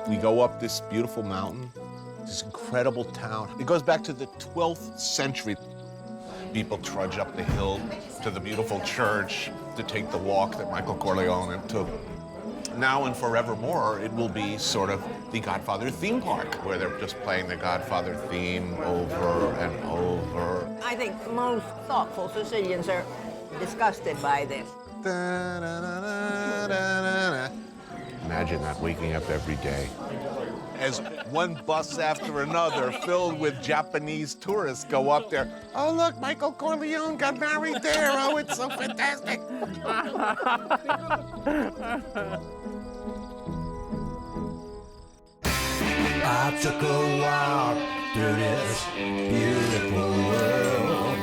We go up this beautiful mountain, this incredible town. It goes back to the 12th century. People trudge up the hill to the beautiful church to take the walk that Michael Corleone took. Now and forevermore, it will be sort of the Godfather theme park, where they're just playing the Godfather theme over and over. I think most thoughtful Sicilians are disgusted by this. Imagine that, waking up every day. As one bus after another filled with Japanese tourists go up there. Oh, look, Michael Corleone got married there. Oh, it's so fantastic. I took a walk through this beautiful world.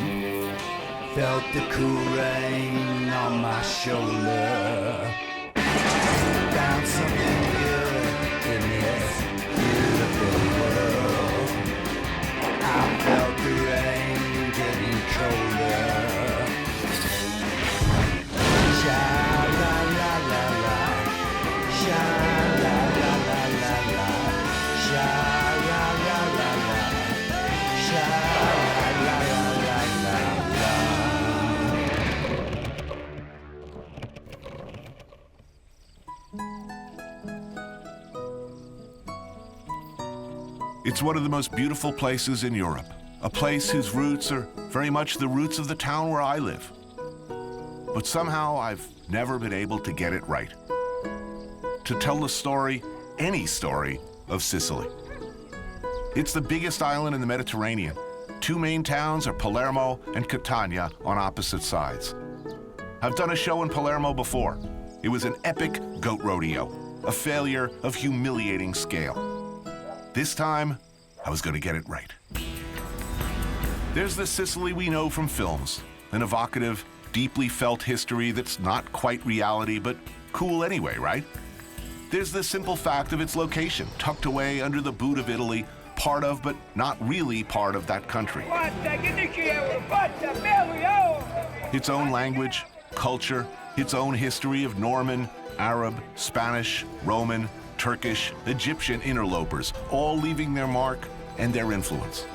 Felt the cool rain on my shoulder. Found something good in this beautiful world. I felt the rain getting colder. Sha-la-la-la-la, sha-la-la-la-la-la, sha-la-la-la-la, sha-la-la-la-la-la. It's one of the most beautiful places in Europe, a place whose roots are very much the roots of the town where I live. But somehow I've never been able to get it right. To tell the story, any story, of Sicily. It's the biggest island in the Mediterranean. Two main towns are Palermo and Catania on opposite sides. I've done a show in Palermo before. It was an epic goat rodeo, a failure of humiliating scale. This time, I was going to get it right. There's the Sicily we know from films, an evocative, deeply felt history that's not quite reality, but cool anyway, right? There's the simple fact of its location, tucked away under the boot of Italy, part of, but not really part of that country. Its own language, culture, its own history of Norman, Arab, Spanish, Roman, Turkish, Egyptian interlopers, all leaving their mark and their influence.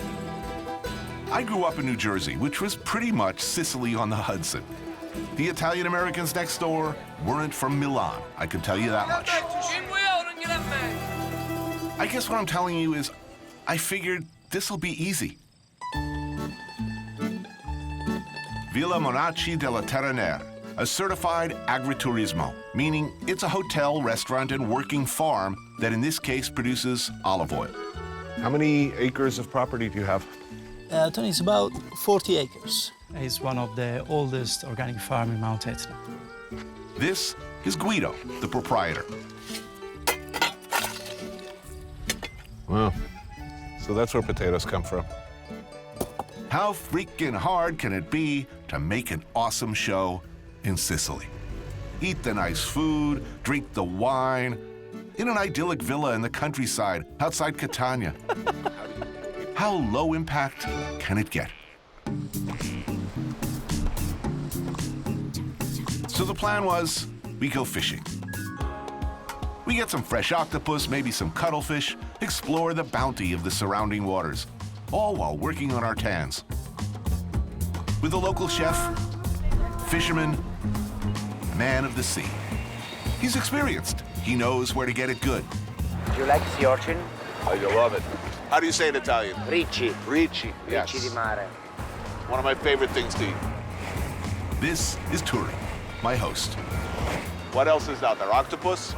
I grew up in New Jersey, which was pretty much Sicily on the Hudson. The Italian Americans next door weren't from Milan, I can tell you that much. I guess what I'm telling you is, I figured this'll be easy. Villa Monaci della Terranera, a certified agriturismo, meaning it's a hotel, restaurant, and working farm that in this case produces olive oil. How many acres of property do you have? Tony, it's about 40 acres. It's one of the oldest organic farms in Mount Etna. This is Guido, the proprietor. Wow. So that's where potatoes come from. How freaking hard can it be to make an awesome show in Sicily? Eat the nice food, drink the wine, in an idyllic villa in the countryside outside Catania. How low impact can it get? So the plan was, we go fishing. We get some fresh octopus, maybe some cuttlefish, explore the bounty of the surrounding waters, all while working on our tans. With a local chef, fisherman, man of the sea. He's experienced. He knows where to get it good. Do you like sea urchin? Oh, you love it. How do you say it in Italian? Ricci. Ricci, yes. Ricci di mare. One of my favorite things to eat. This is Turi, my host. What else is out there? Octopus?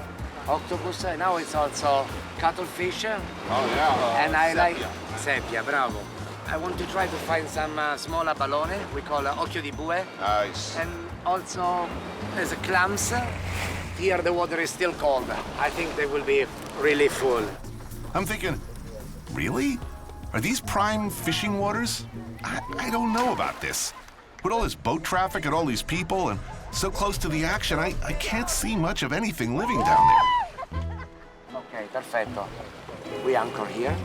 Octopus, now it's also cuttlefish. Oh, yeah. And I like sepia. sepia, bravo. I want to try to find some small abalone, we call occhio di bue. Nice. And also there's clams. Here the water is still cold. I think they will be really full. I'm thinking, really? Are these prime fishing waters? I don't know about this. With all this boat traffic and all these people and so close to the action, I can't see much of anything living down there. Okay, perfetto. We anchor here.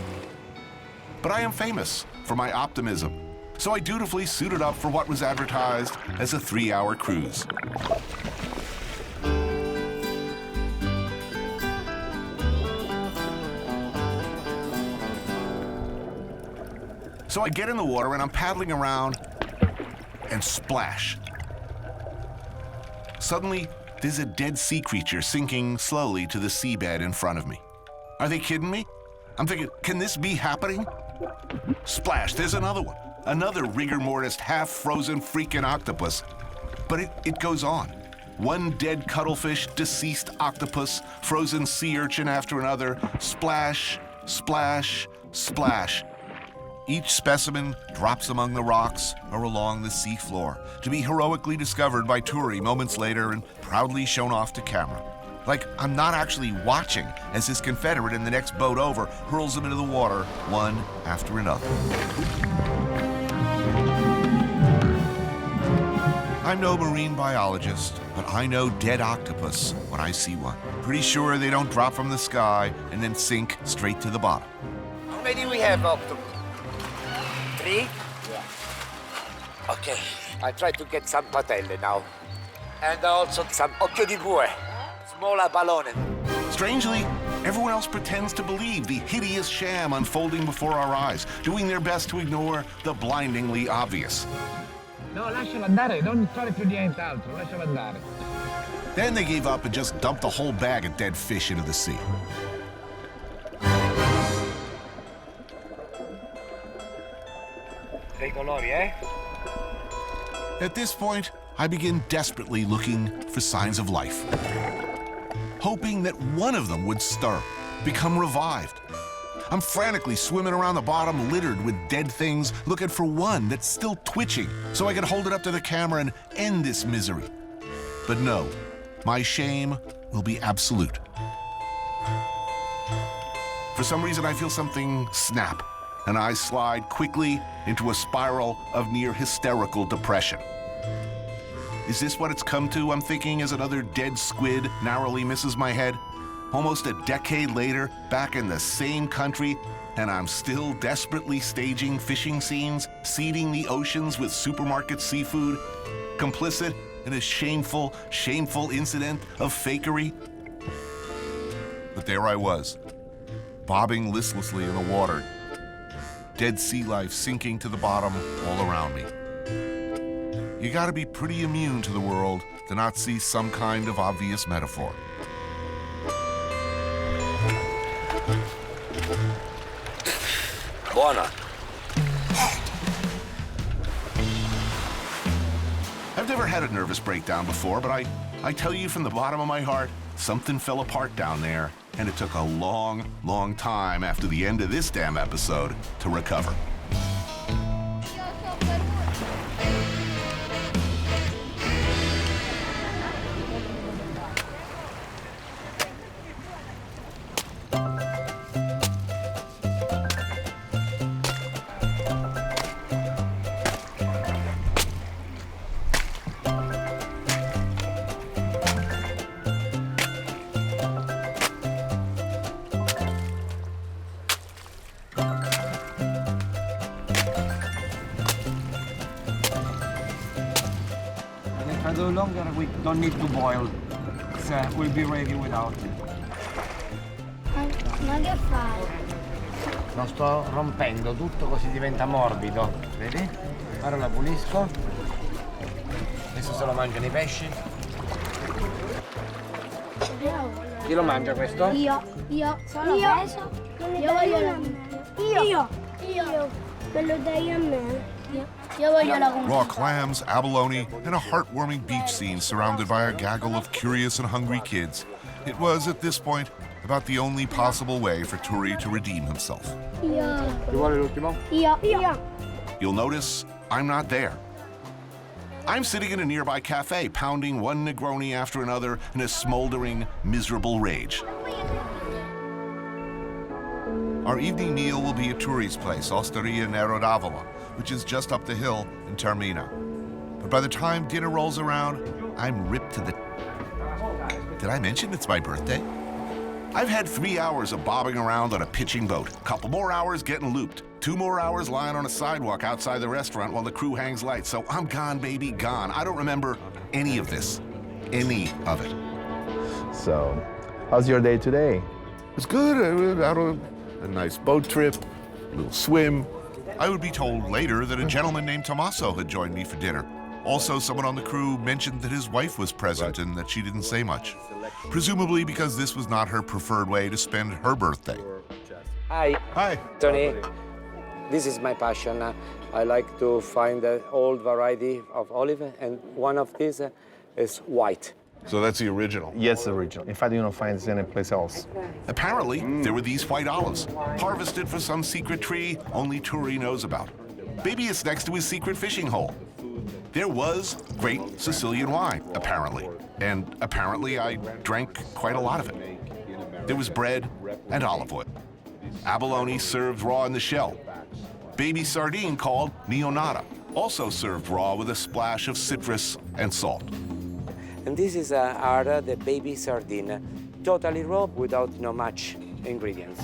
But I am famous for my optimism, so I dutifully suited up for what was advertised as a 3-hour cruise. So I get in the water and I'm paddling around and splash. Suddenly, there's a dead sea creature sinking slowly to the seabed in front of me. Are they kidding me? I'm thinking, can this be happening? Splash, there's another one. Another rigor mortis, half-frozen freaking octopus. But it goes on. One dead cuttlefish, deceased octopus, frozen sea urchin after another. Splash, splash, splash. Each specimen drops among the rocks or along the sea floor to be heroically discovered by Turi moments later and proudly shown off to camera. Like I'm not actually watching as his confederate in the next boat over hurls them into the water one after another. I'm no marine biologist, but I know dead octopus when I see one. Pretty sure they don't drop from the sky and then sink straight to the bottom. How many we have, octopus? 3? Yeah. Okay, I try to get some patelle now. And also some occhio di bue, smaller ballone. Strangely, everyone else pretends to believe the hideous sham unfolding before our eyes, doing their best to ignore the blindingly obvious. No, lascialo andare, non fare più nient'altro, lascialo andare. Then they gave up and just dumped the whole bag of dead fish into the sea. Dei colori, eh? At this point, I begin desperately looking for signs of life, hoping that one of them would stir, become revived. I'm frantically swimming around the bottom littered with dead things, looking for one that's still twitching so I can hold it up to the camera and end this misery. But no, my shame will be absolute. For some reason, I feel something snap, and I slide quickly into a spiral of near hysterical depression. Is this what it's come to, I'm thinking, as another dead squid narrowly misses my head? Almost a decade later, back in the same country, and I'm still desperately staging fishing scenes, seeding the oceans with supermarket seafood, complicit in a shameful, shameful incident of fakery. But there I was, bobbing listlessly in the water, dead sea life sinking to the bottom all around me. You gotta be pretty immune to the world to not see some kind of obvious metaphor. Buona. I've never had a nervous breakdown before, but I tell you from the bottom of my heart, something fell apart down there, and it took a long, long time after the end of this damn episode to recover. No longer we don't need to boil. We'll be ready without it. Ma che fai? Lo sto rompendo tutto così diventa morbido. Vedi? Ora lo pulisco. Adesso se lo mangiano i pesci. Chi lo mangia questo? Io. Sono preso. Io voglio la Io. Me lo dai a me. Io voglio la Raw clams, abalone, and a heartwarming beach scene surrounded by a gaggle of curious and hungry kids. It was, at this point, about the only possible way for Turi to redeem himself. Io. Ti vuole l'ultimo? Io. You'll notice I'm not there. I'm sitting in a nearby cafe, pounding one Negroni after another in a smoldering, miserable rage. Our evening meal will be at Turi's place, Osteria Nero d'Avola, which is just up the hill in Termina. But by the time dinner rolls around, I'm ripped to the... Did I mention it's my birthday? I've had 3 hours of bobbing around on a pitching boat, a couple more hours getting looped, 2 more hours lying on a sidewalk outside the restaurant while the crew hangs lights. So I'm gone, baby, gone. I don't remember any of this. Any of it. So, how's your day today? It's good. I had a nice boat trip, a little swim, I would be told later that a gentleman named Tommaso had joined me for dinner. Also, someone on the crew mentioned that his wife was present and that she didn't say much. Presumably because this was not her preferred way to spend her birthday. Hi. Hi. Tony. This is my passion. I like to find an old variety of olive, and one of these is white. So that's the original. Yes, original. In fact, you don't find this any place else. Apparently, there were these white olives, harvested for some secret tree only Turi knows about. Maybe it's next to his secret fishing hole. There was great Sicilian wine, apparently. And apparently, I drank quite a lot of it. There was bread and olive oil. Abalone served raw in the shell. Baby sardine called neonata, also served raw with a splash of citrus and salt. And this is the baby sardine, totally raw without much ingredients,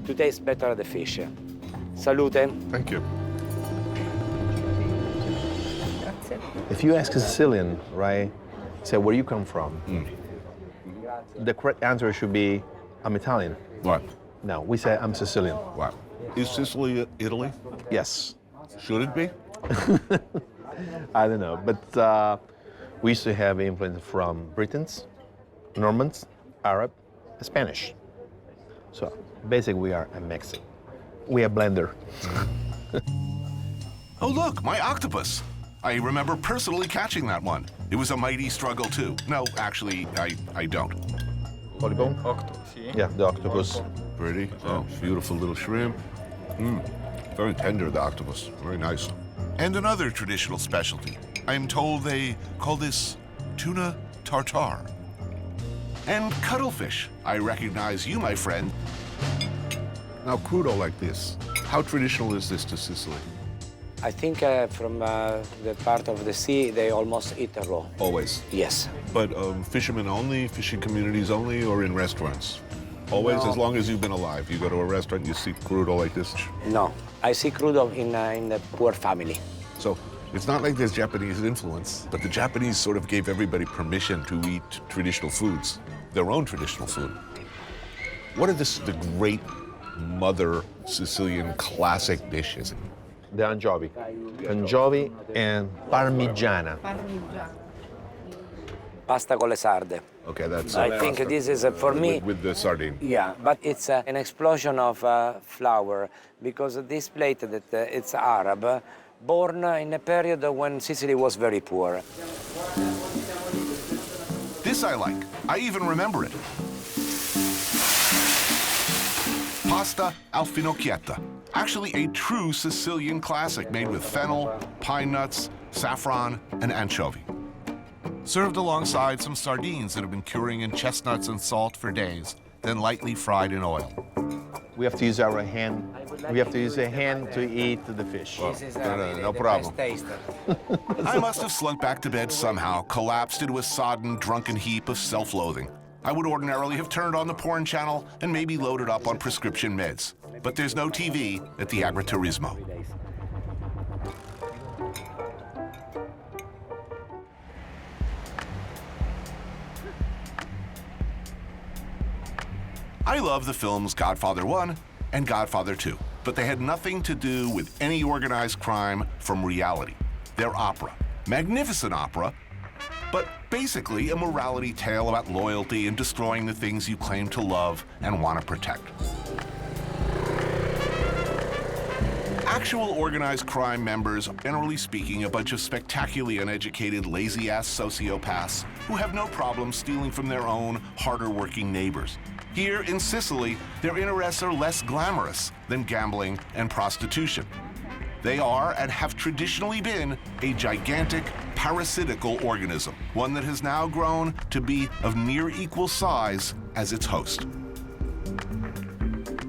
to taste better the fish. Salute. Thank you. If you ask a Sicilian, right, say where you come from, the correct answer should be, I'm Italian. What? No, we say I'm Sicilian. Wow. Is Sicily Italy? Yes. Should it be? I don't know, but we used to have influence from Britons, Normans, Arab, Spanish. So basically we are a mix. We are blender. Oh, look, my octopus. I remember personally catching that one. It was a mighty struggle, too. No, actually, I don't. Polybone? Octopus, Yeah, the octopus. Pretty. Oh, beautiful little shrimp. Very tender, the octopus. Very nice. And another traditional specialty. I'm told they call this tuna tartare. And cuttlefish. I recognize you, my friend. Now, crudo like this, how traditional is this to Sicily? I think from the part of the sea, they almost eat raw. Always. Yes. But fishermen only, fishing communities only, or in restaurants? Always, No. as long as you've been alive. You go to a restaurant, you see crudo like this. No, I see crudo in a poor family. So it's not like there's Japanese influence, but the Japanese sort of gave everybody permission to eat traditional foods, their own traditional food. What are the great mother Sicilian classic dishes? The anchovy. Anchovy and parmigiana. Pasta con le sarde. Okay, that's. I think this is for me. With the sardine. Yeah, but it's an explosion of flour because this plate that it's Arab, born in a period when Sicily was very poor. This I like. I even remember it. Pasta al finocchietta. Actually a true Sicilian classic made with fennel, pine nuts, saffron, and anchovy. Served alongside some sardines that have been curing in chestnuts and salt for days, then lightly fried in oil. We have to use our hand. We have to use a hand to eat the fish. This is no the problem. best taste. I must have slunk back to bed somehow, collapsed into a sodden, drunken heap of self-loathing. I would ordinarily have turned on the porn channel and maybe loaded up on prescription meds. But there's no TV at the agriturismo. I love the films Godfather 1 and Godfather 2, but they had nothing to do with any organized crime from reality. They're opera. Magnificent opera, but basically a morality tale about loyalty and destroying the things you claim to love and want to protect. Actual organized crime members are, generally speaking, a bunch of spectacularly uneducated, lazy-ass sociopaths who have no problem stealing from their own harder-working neighbors. Here in Sicily, their interests are less glamorous than gambling and prostitution. They are, and have traditionally been, a gigantic, parasitical organism, one that has now grown to be of near equal size as its host.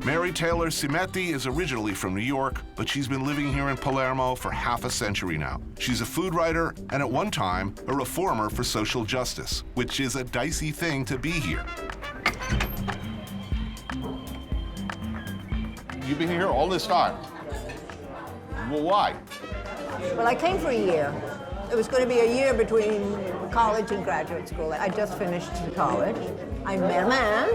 Mary Taylor Cimetti is originally from New York, but she's been living here in Palermo for half a century now. She's a food writer and at one time a reformer for social justice, which is a dicey thing to be here. You've been here all this time. Well, why? Well, I came for a year. It was going to be a year between college and graduate school. I just finished college. I met a man,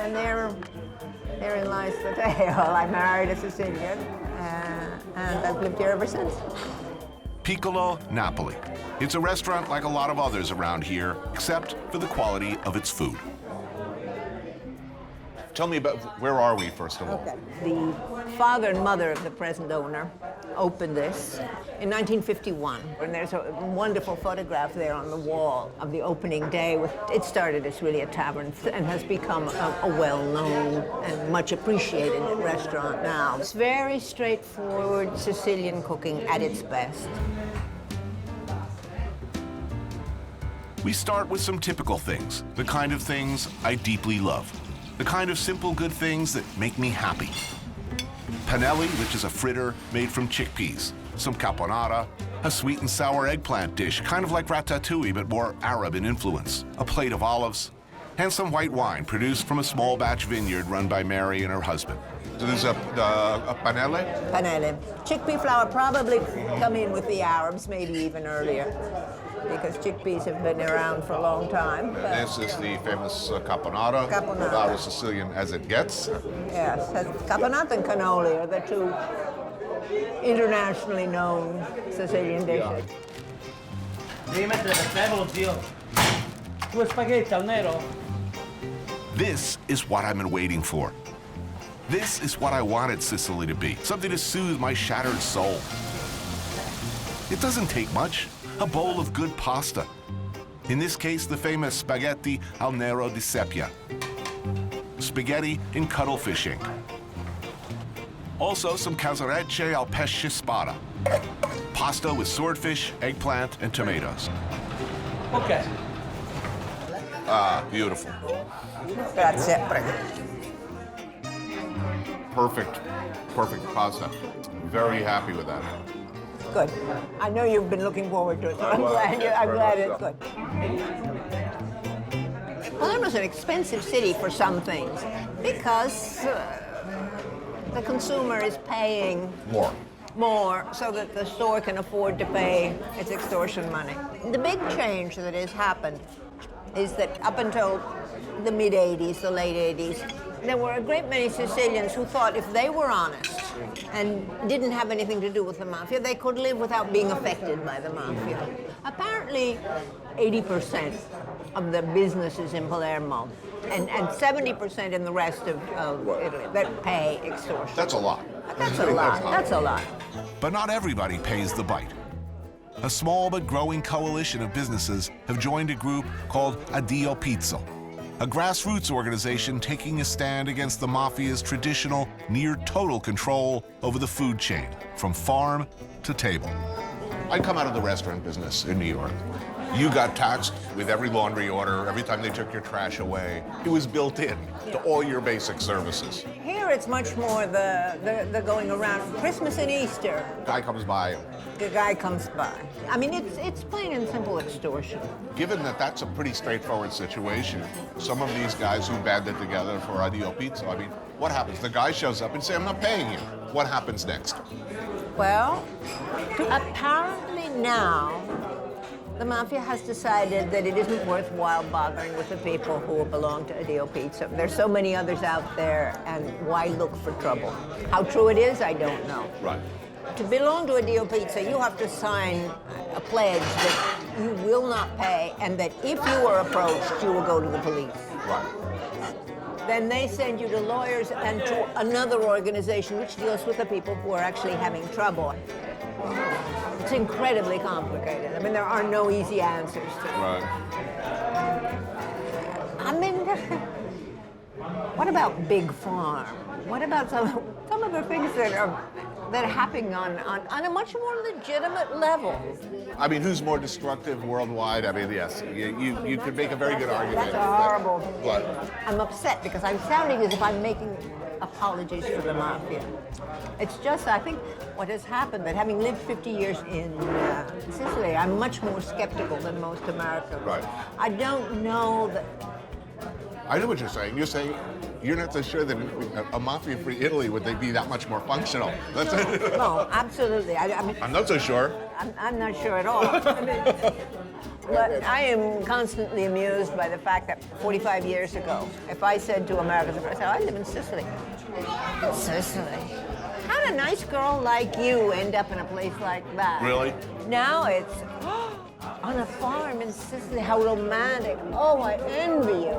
and therein lies the tale. I married a Sicilian, and and I've lived here ever since. Piccolo Napoli. It's a restaurant like a lot of others around here, except for the quality of its food. Tell me about, where are we, first of all? Okay. The father and mother of the present owner opened this in 1951. And there's a wonderful photograph there on the wall of the opening day. It started as really a tavern and has become a well-known and much appreciated restaurant now. It's very straightforward Sicilian cooking at its best. We start with some typical things, the kind of things I deeply love. The kind of simple good things that make me happy. Panelli, which is a fritter made from chickpeas. Some caponata, a sweet and sour eggplant dish, kind of like ratatouille, but more Arab in influence. A plate of olives, and some white wine produced from a small batch vineyard run by Mary and her husband. So this is a panelle? Panelle. Chickpea flour probably come in with the Arabs, maybe even earlier, because chickpeas have been around for a long time. This is the famous caponata. Caponata. About as Sicilian as it gets. Yes, caponata and cannoli are the two internationally known Sicilian dishes. Devi mettere per tavolo, zio. Due spaghetti al nero. This is what I've been waiting for. This is what I wanted Sicily to be, something to soothe my shattered soul. It doesn't take much. A bowl of good pasta. In this case, the famous spaghetti al nero di seppia. Spaghetti in cuttlefish ink. Also, some calzarece al pesce spada. Pasta with swordfish, eggplant, and tomatoes. Ok. Ah, beautiful. Grazie, prego. Perfect pasta. Very happy with that. Good. I know you've been looking forward to it, so I'm glad it's good. Palermo's an expensive city for some things because the consumer is paying more so that the store can afford to pay its extortion money. The big change that has happened is that up until the mid-'80s, the late '80s, there were a great many Sicilians who thought if they were honest and didn't have anything to do with the mafia, they could live without being affected by the mafia. Apparently, 80% of the businesses in Palermo and 70% in the rest of Italy that pay extortion. That's a lot. That's a lot. That's a lot. But not everybody pays the bite. A small but growing coalition of businesses have joined a group called Addio Pizzo, a grassroots organization taking a stand against the mafia's traditional, near-total control over the food chain, from farm to table. I come out of the restaurant business in New York. You got taxed with every laundry order, every time they took your trash away. It was built in to all your basic services. Here it's much more the going around. Christmas and Easter, Guy comes by. the guy comes by. I mean, it's plain and simple extortion. Given that that's a pretty straightforward situation, some of these guys who banded together for Addio Pizza, I mean, what happens? The guy shows up and says, I'm not paying you. What happens next? Well, apparently now, the mafia has decided that it isn't worthwhile bothering with the people who belong to Addio Pizza. There's so many others out there, and why look for trouble? How true it is, I don't know. Right. To belong to Addio Pizza, you have to sign a pledge that you will not pay, and that if you are approached, you will go to the police. Right. Then they send you to lawyers and to another organization which deals with the people who are actually having trouble. It's incredibly complicated. I mean, there are no easy answers to it. Right. I mean, what about Big Farm? What about some of the things that are happening on a much more legitimate level? I mean, who's more destructive worldwide? I mean, yes, you could make a very good argument. That's horrible. But I'm upset because I'm sounding as if I'm making apologies for the mafia. It's just, I think, what has happened, that having lived 50 years in Sicily, I'm much more skeptical than most Americans. Right. I don't know that... I know what you're saying. You're saying you're not so sure that a mafia-free Italy would they be that much more functional. That's No, absolutely. I mean, I'm not so sure. I'm not sure at all. But I am constantly amused by the fact that 45 years ago, if I said to Americans, I said, I live in Sicily. Sicily? How let a nice girl like you end up in a place like that? Really? Now it's on a farm in Sicily. How romantic. Oh, I envy you.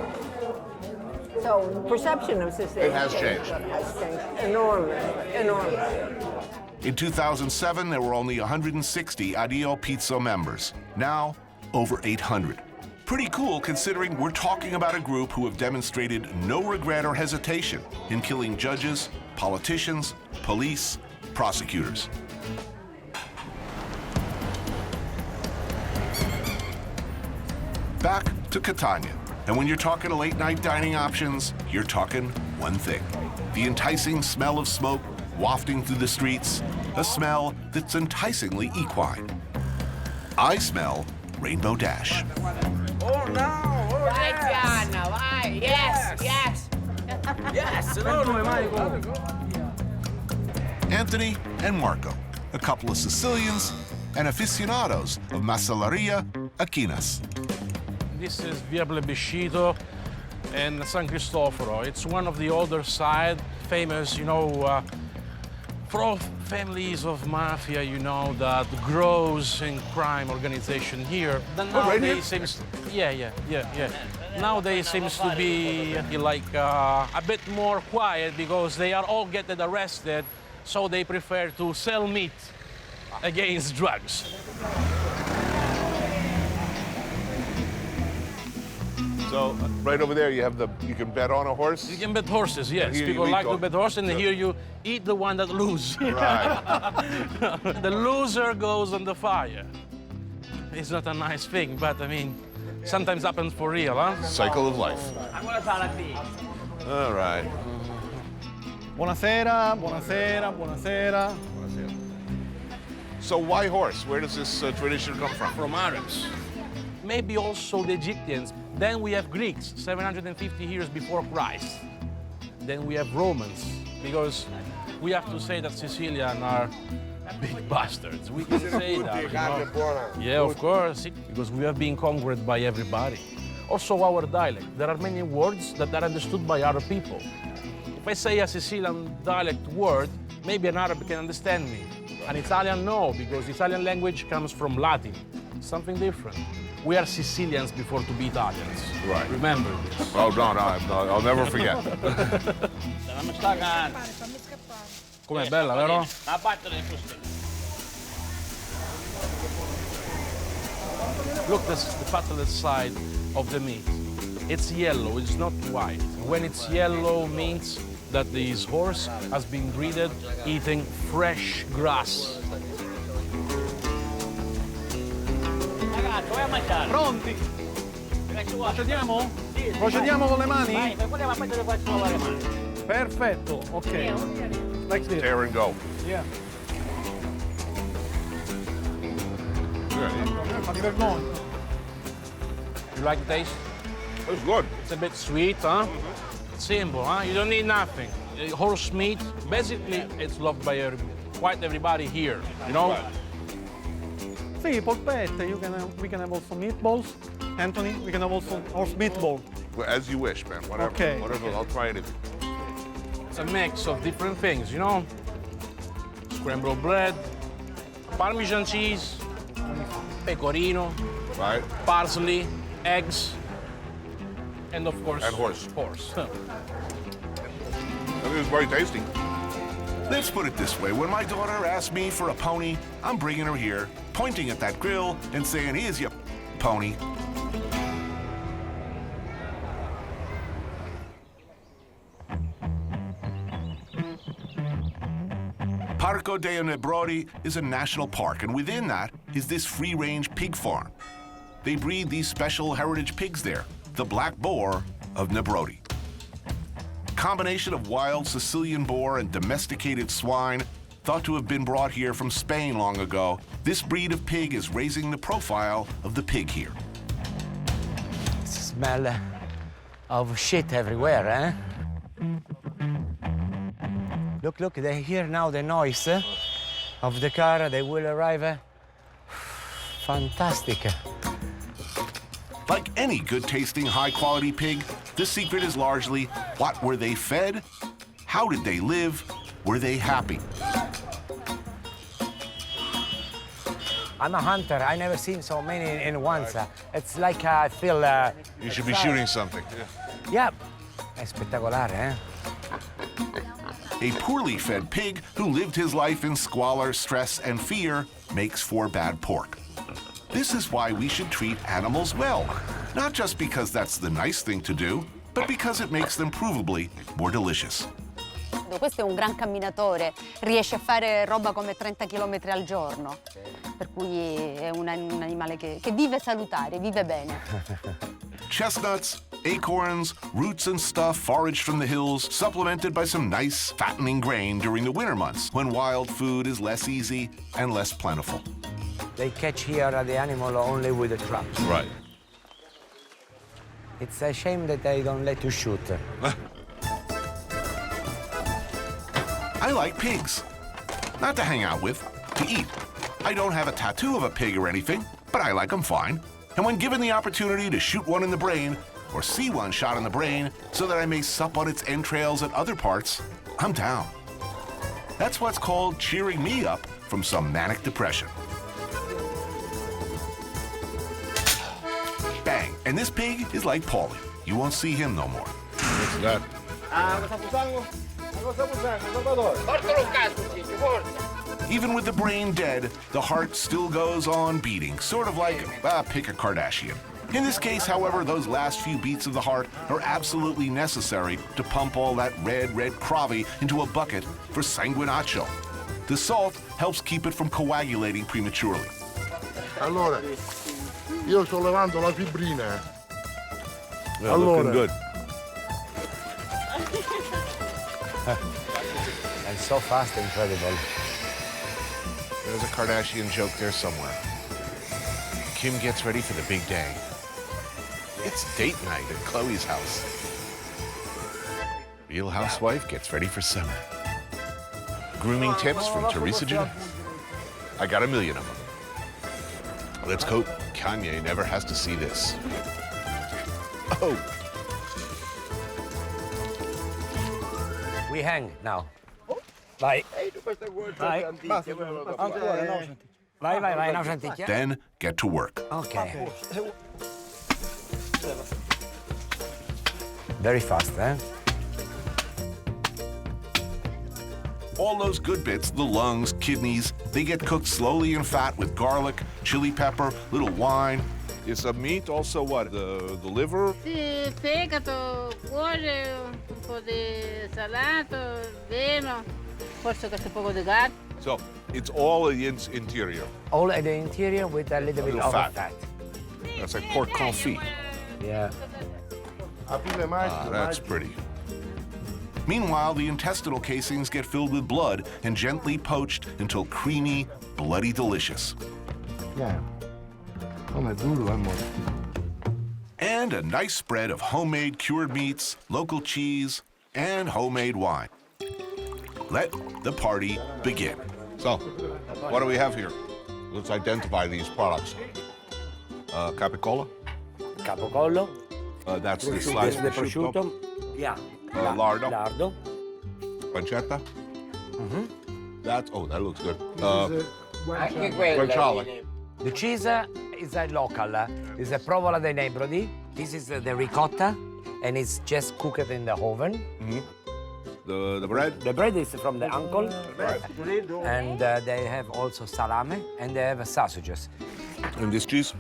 So perception of Sicily It has changed. Has changed enormously, enormously. In 2007, there were only 160 Addio Pizzo members. Now, over 800. Pretty cool considering we're talking about a group who have demonstrated no regret or hesitation in killing judges, politicians, police, prosecutors. Back to Catania. And when you're talking late-night dining options, you're talking one thing. The enticing smell of smoke wafting through the streets, a smell that's enticingly equine. I smell Rainbow Dash. Oh no! Oh, yes. Piano, vai! Yes, yes! Yes! Anthony and Marco, a couple of Sicilians and aficionados of macelleria Aquinas. This is Via Plebiscito and San Cristoforo. It's one of the older side, famous, for all families of mafia, that grows in crime organization here. Then nowadays seems, yeah. Nowadays seems to be like a bit more quiet because they are all getting arrested, so they prefer to sell meat against drugs. So right over there, you can bet on a horse. You can bet horses, yes. Here People you like eat to bet horses, and yeah. here you eat the one that loses. Right. The loser goes on the fire. It's not a nice thing, but I mean, sometimes happens for real, huh? Cycle of life. All right. Buonasera, buonasera, buonasera. So why horse? Where does this tradition come from? From Arabs. Maybe also the Egyptians. Then we have Greeks, 750 years before Christ. Then we have Romans, because we have to say that Sicilians are big bastards. We can say that. Yeah, of course, because we have been conquered by everybody. Also our dialect. There are many words that are understood by other people. If I say a Sicilian dialect word, maybe an Arab can understand me. An Italian, no, because Italian language comes from Latin. Something different. We are Sicilians before to be Italians. Right. Remember this. Oh, no, I'll never forget. Com'è bella, vero? Look, the fatted side of the meat. It's yellow, it's not white. When it's yellow, means that this horse has been breeded eating fresh grass. Pronti? Procediamo? Procediamo con le mani? Perfetto, ok. Like this. Tear and go. Yeah. Yeah. You like the taste? It's good. It's a bit sweet, huh? Simple, huh? You don't need nothing. Horse meat, basically, it's loved by quite everybody here, Sì, polpette. We can have also meatballs. Anthony, we can have also horse meatball. Well, as you wish, man. Whatever. Okay. Whatever. I'll try anything. It's a mix of different things, Scrambled bread, Parmesan cheese, pecorino, Right. parsley, eggs, and of course, And horse. Horse. I think it's very tasty. Let's put it this way. When my daughter asks me for a pony, I'm bringing her here, pointing at that grill and saying, here's your pony. Parco dei Nebrodi is a national park, and within that is this free-range pig farm. They breed these special heritage pigs there, the black boar of Nebrodi. Combination of wild Sicilian boar and domesticated swine, thought to have been brought here from Spain long ago, this breed of pig is raising the profile of the pig here. Smell of shit everywhere, eh? Look, they hear now the noise of the car. They will arrive. Fantastic. Like any good-tasting, high-quality pig, the secret is largely what were they fed, how did they live, were they happy. I'm a hunter. I never seen so many in once. It's like I feel. You should be shooting something. Yeah. È spettacolare, eh? A poorly fed pig who lived his life in squalor, stress, and fear makes for bad pork. This is why we should treat animals well. Not just because that's the nice thing to do, but because it makes them provably more delicious. Questo è un gran camminatore, riesce a fare roba come 30 km al giorno, per cui è un animale che vive salutare, vive bene. Chestnuts, acorns, roots and stuff foraged from the hills, supplemented by some nice, fattening grain during the winter months, when wild food is less easy and less plentiful. They catch here the animal only with the traps. Right. It's a shame that they don't let you shoot. I like pigs. Not to hang out with, to eat. I don't have a tattoo of a pig or anything, but I like them fine. And when given the opportunity to shoot one in the brain, or see one shot in the brain, so that I may sup on its entrails and other parts, I'm down. That's what's called cheering me up from some manic depression. Bang, and this pig is like Paulie. You won't see him no more. What's that? Even with the brain dead, the heart still goes on beating, sort of like, pick a Kardashian. In this case, however, those last few beats of the heart are absolutely necessary to pump all that red cravy into a bucket for sanguinaccio. The salt helps keep it from coagulating prematurely. Allora, io sto levando la fibrina. Yeah, looking good. And so fast, incredible. There's a Kardashian joke there somewhere. Kim gets ready for the big day. It's date night at Chloe's house. Real housewife gets ready for summer. Grooming tips from Teresa Jeanette. I got a million of them. Let's hope Kanye never has to see this. Oh. We hang now. Vai. Vai. Vai, no sentite. Then get to work. Okay. Very fast, eh? All those good bits, the lungs, kidneys, they get cooked slowly in fat with garlic, chili pepper, little wine. Is the meat also what? The liver? Sì, fegato, cuore, un po' di salato, vino, forse questo poco di gatto. So it's all the interior. All at the interior with a little bit of fat. That's like pork confit. Yeah. That's pretty. Meanwhile, the intestinal casings get filled with blood and gently poached until creamy, bloody delicious. Yeah. Come duro, amore. And a nice spread of homemade cured meats, local cheese, and homemade wine. Let the party begin. So, what do we have here? Let's identify these products. Capicola? Capocollo. That's the sliced prosciutto. Yeah. Lardo. Lardo. Pancetta. That looks good. Anche quello. Guanciale. The cheese is a local. It's a provola dei Nebrodi. This is the ricotta, and it's just cooked in the oven. The bread? The bread is from the uncle. Right. And they have also salame, and they have sausages. And this cheese?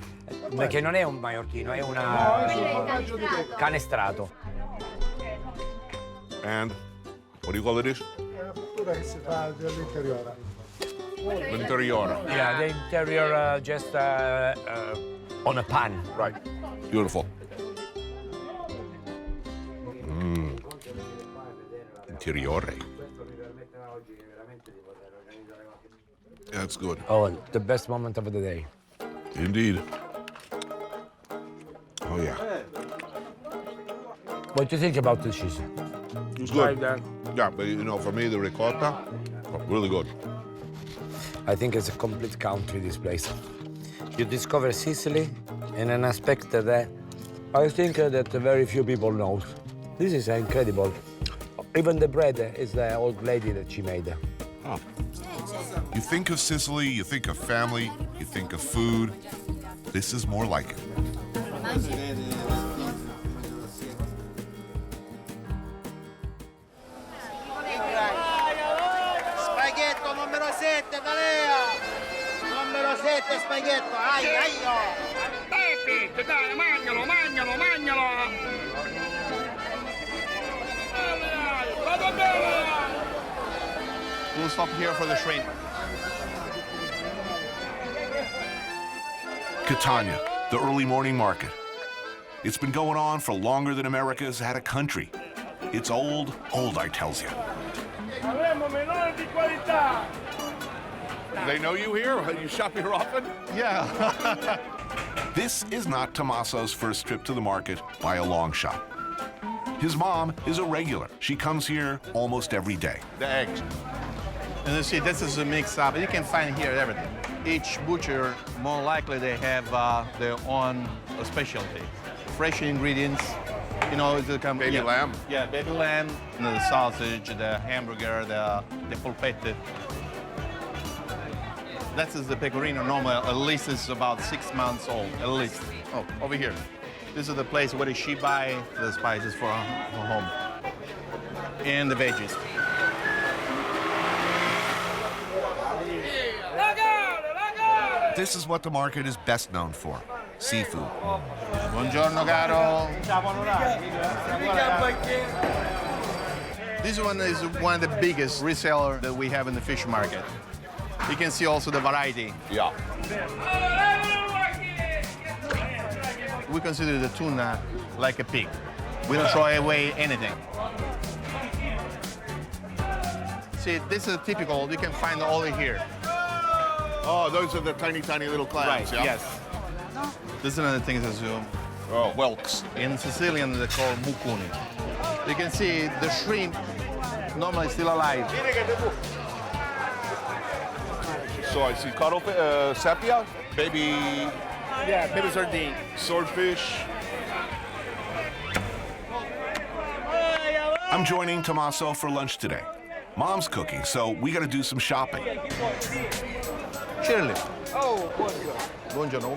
Che non è un maiorchino, è una canestrato. And what do you call it? L'interiore. Yeah, the interior just on a pan. Right. Beautiful. Interiore. That's good. Oh, the best moment of the day. Indeed. Oh, yeah. What do you think about the cheese? It's good. Yeah, but for me, the ricotta, really good. I think it's a complete country, this place. You discover Sicily in an aspect that I think that very few people know. This is incredible. Even the bread is the old lady that she made. Oh. You think of Sicily, you think of family, you think of food. This is more like it. Spaghetto numero 7, Talea! Numero 7 spaghetto, ai ai oh! Pepe, dai, mangialo, mangialo, mangialo! We'll stop here for the shrimp. Catania, the early morning market. It's been going on for longer than America's had a country. It's old, I tells you. They know you here? You shop here often? Yeah. This is not Tommaso's first trip to the market by a long shot. His mom is a regular. She comes here almost every day. The eggs. And you see, this is a mix-up. You can find here everything. Each butcher, more likely they have their own specialty. Fresh ingredients, you know, baby lamb. Yeah, baby lamb, the sausage, the hamburger, the polpette. That is the pecorino normal, at least it's about 6 months old, at least. Oh, over here. This is the place where she buy the spices for home. And the veggies. This is what the market is best known for, seafood. Buongiorno, caro. This one is one of the biggest resellers that we have in the fish market. You can see also the variety. Yeah. We consider the tuna like a pig. We don't throw away anything. See, this is typical. You can find all in here. Oh, those are the tiny, tiny little clams, Right, yeah? yes. This is another thing as well. Oh, whelks. In Sicilian, they're called mucuni. You can see the shrimp normally still alive. So I see cuttlefish, sepia, baby... Yeah, baby sardine. Swordfish. I'm joining Tommaso for lunch today. Mom's cooking, so we gotta do some shopping. Shirley. Oh, buongiorno,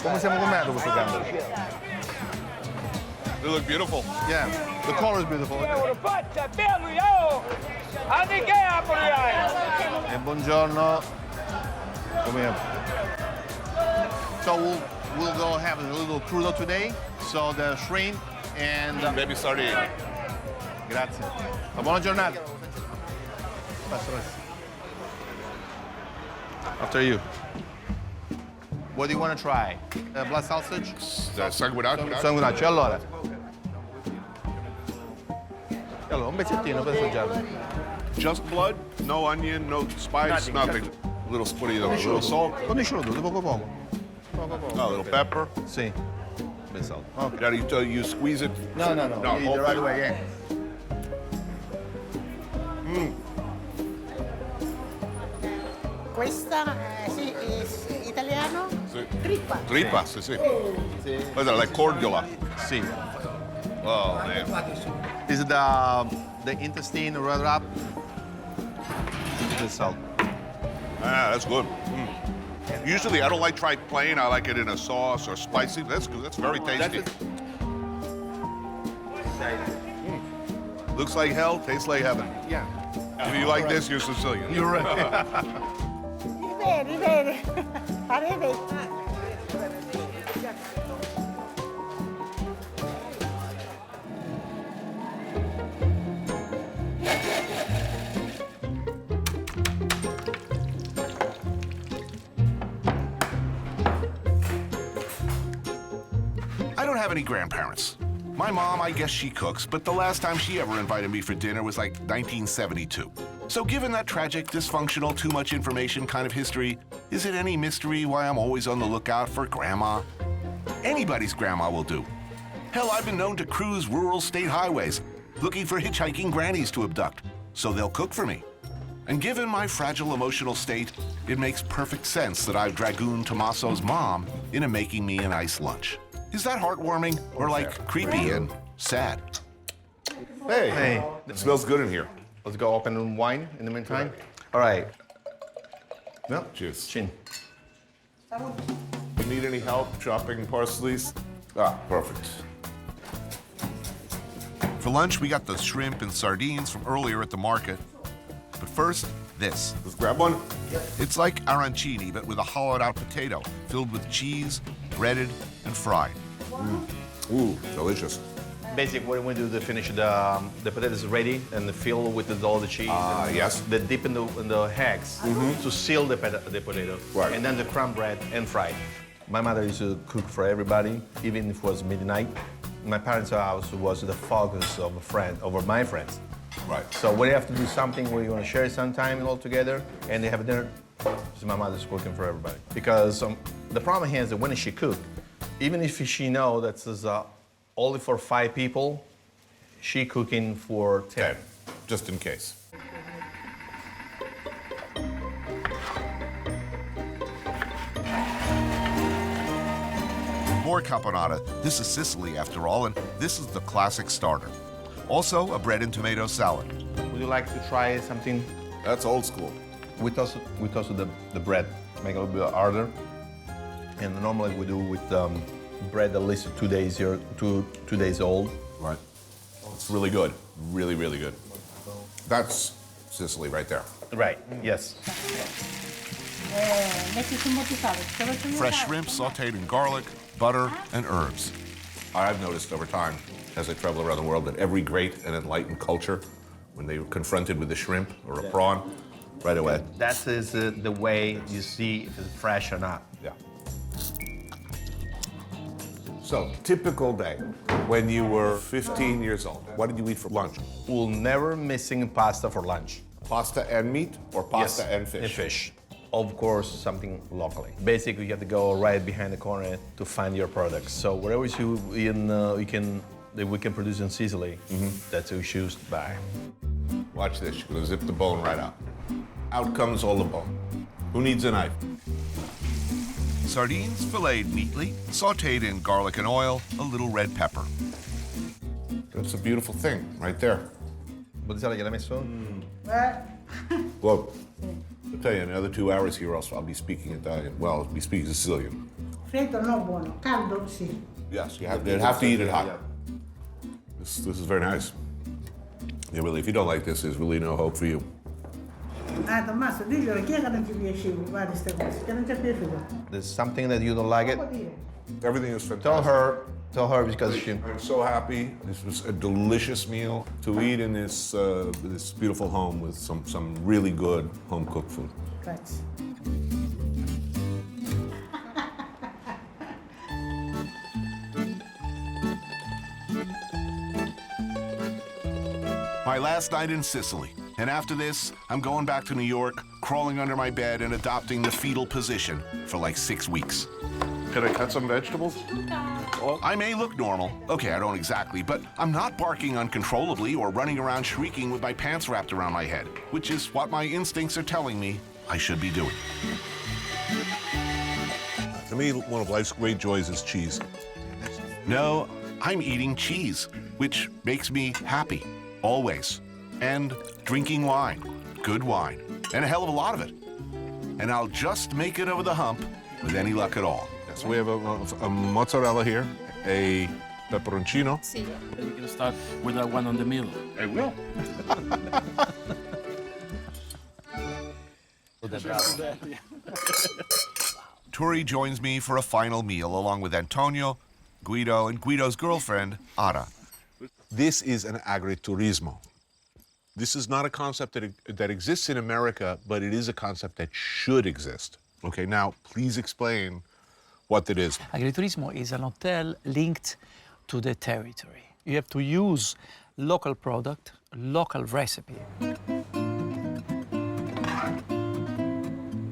come siamo combinato questo cambio? They look beautiful. Yeah, the color is beautiful. E buongiorno. So we'll go have a little crudo today. So the shrimp and baby sardine. Grazie. Buona giornata. After you. What do you want to try? Blood sausage? Sanguinaccio. Sanguinaccio, allora. Allora, un pezzettino per assaggiarlo. Just blood? No onion, no spice, nothing. A little, what do you know, a little salt? Condiscelo tutto, poco poco. A little pepper? Sì. Ben salt. Okay. You squeeze it? No. No, The right way, yeah. Questa sì, è italiano? Sì. Trippa. Trippa, sì. Questa è la cordiola. Sì. Oh, man. Is it the intestine rolled up? The salt. Ah, that's good. Usually I don't like try plain. I like it in a sauce or spicy. That's good. That's very tasty. Looks like hell, tastes like heaven. Yeah. If you like this, you're Sicilian. You're right. Bene. Parete. I don't have any grandparents. My mom, I guess she cooks, but the last time she ever invited me for dinner was like 1972. So given that tragic, dysfunctional, too much information kind of history, is it any mystery why I'm always on the lookout for grandma? Anybody's grandma will do. Hell, I've been known to cruise rural state highways, looking for hitchhiking grannies to abduct, so they'll cook for me. And given my fragile emotional state, it makes perfect sense that I've dragooned Tommaso's mom into making me a nice lunch. Is that heartwarming or like creepy and sad? Hey. Hey. It smells good in here. Let's go open wine in the meantime. All right. No. Cheers. Chin. You need any help chopping parsleys? Ah, perfect. For lunch, we got the shrimp and sardines from earlier at the market. But first, this. Let's grab one. It's like arancini, but with a hollowed-out potato filled with cheese, breaded, and fried. Ooh, delicious. Basically, what we do to finish the potatoes ready and fill with all the cheese. Yes. The dip in the eggs to seal the potato. Right. And then the crumb bread and fry. My mother used to cook for everybody, even if it was midnight. My parents' house was the focus of my friends. Right. So when you have to do something where you want to share some time all together and they have dinner, so my mother's cooking for everybody. Because the problem here is that when she cooks, even if she knows that it's only for 5 people, she cooking for 10. Just in case. More caponata. This is Sicily, after all, and this is the classic starter. Also, a bread and tomato salad. Would you like to try something? That's old school. We toast the bread, make it a little bit harder. And normally we do with bread at least 2 days here, two days old. Right. It's really good. Really, really good. That's Sicily right there. Right, yes. Fresh shrimp sauteed in garlic, butter, and herbs. I've noticed over time, as I travel around the world, that every great and enlightened culture, when they were confronted with a shrimp or a prawn, right away. That is the way you see if it's fresh or not. Yeah. So, typical day, when you were 15 years old, what did you eat for lunch? We'll never missing pasta for lunch. Pasta and meat, or pasta Yes, and fish? And fish. Of course, something locally. Basically, you have to go right behind the corner to find your products. So wherever we can produce in Sicily, that's what we choose to buy. Watch this, you're gonna zip the bone right out. Out comes all the bone. Who needs a knife? Sardines filleted neatly, sauteed in garlic and oil, a little red pepper. That's a beautiful thing, right there. Botticelli, gliel'hai messo? Well, I'll tell you, in another 2 hours here, I'll be speaking Italian. Well, I'll be speaking Sicilian. Freddo no buono, caldo sì. Yes, you have to eat it hot. This is very nice. Yeah, really, if you don't like this, there's really no hope for you. Ah, Tommaso, diglielo, chi è che non ti piace fare queste cose? Che non ti è piaciuto? There's something that you don't like it. Può dire. Everything is fantastic. Tell her because she. I'm so happy. This was a delicious meal to eat in this this beautiful home with some really good home cooked food. Grazie. My last night in Sicily. And after this, I'm going back to New York, crawling under my bed and adopting the fetal position for like 6 weeks. Can I cut some vegetables? I may look normal. Okay, I don't exactly, but I'm not barking uncontrollably or running around shrieking with my pants wrapped around my head, which is what my instincts are telling me I should be doing. To me, one of life's great joys is cheese. No, I'm eating cheese, which makes me happy, always. And drinking wine, good wine, and a hell of a lot of it. And I'll just make it over the hump with any luck at all. So we have a mozzarella here, a pepperoncino. We can start with that one on the middle. I will. Turi joins me for a final meal along with Antonio, Guido, and Guido's girlfriend, Ada. This is an agriturismo. This is not a concept that exists in America, but it is a concept that should exist. Okay, now please explain what it is. Agriturismo is an hotel linked to the territory. You have to use local product, local recipe.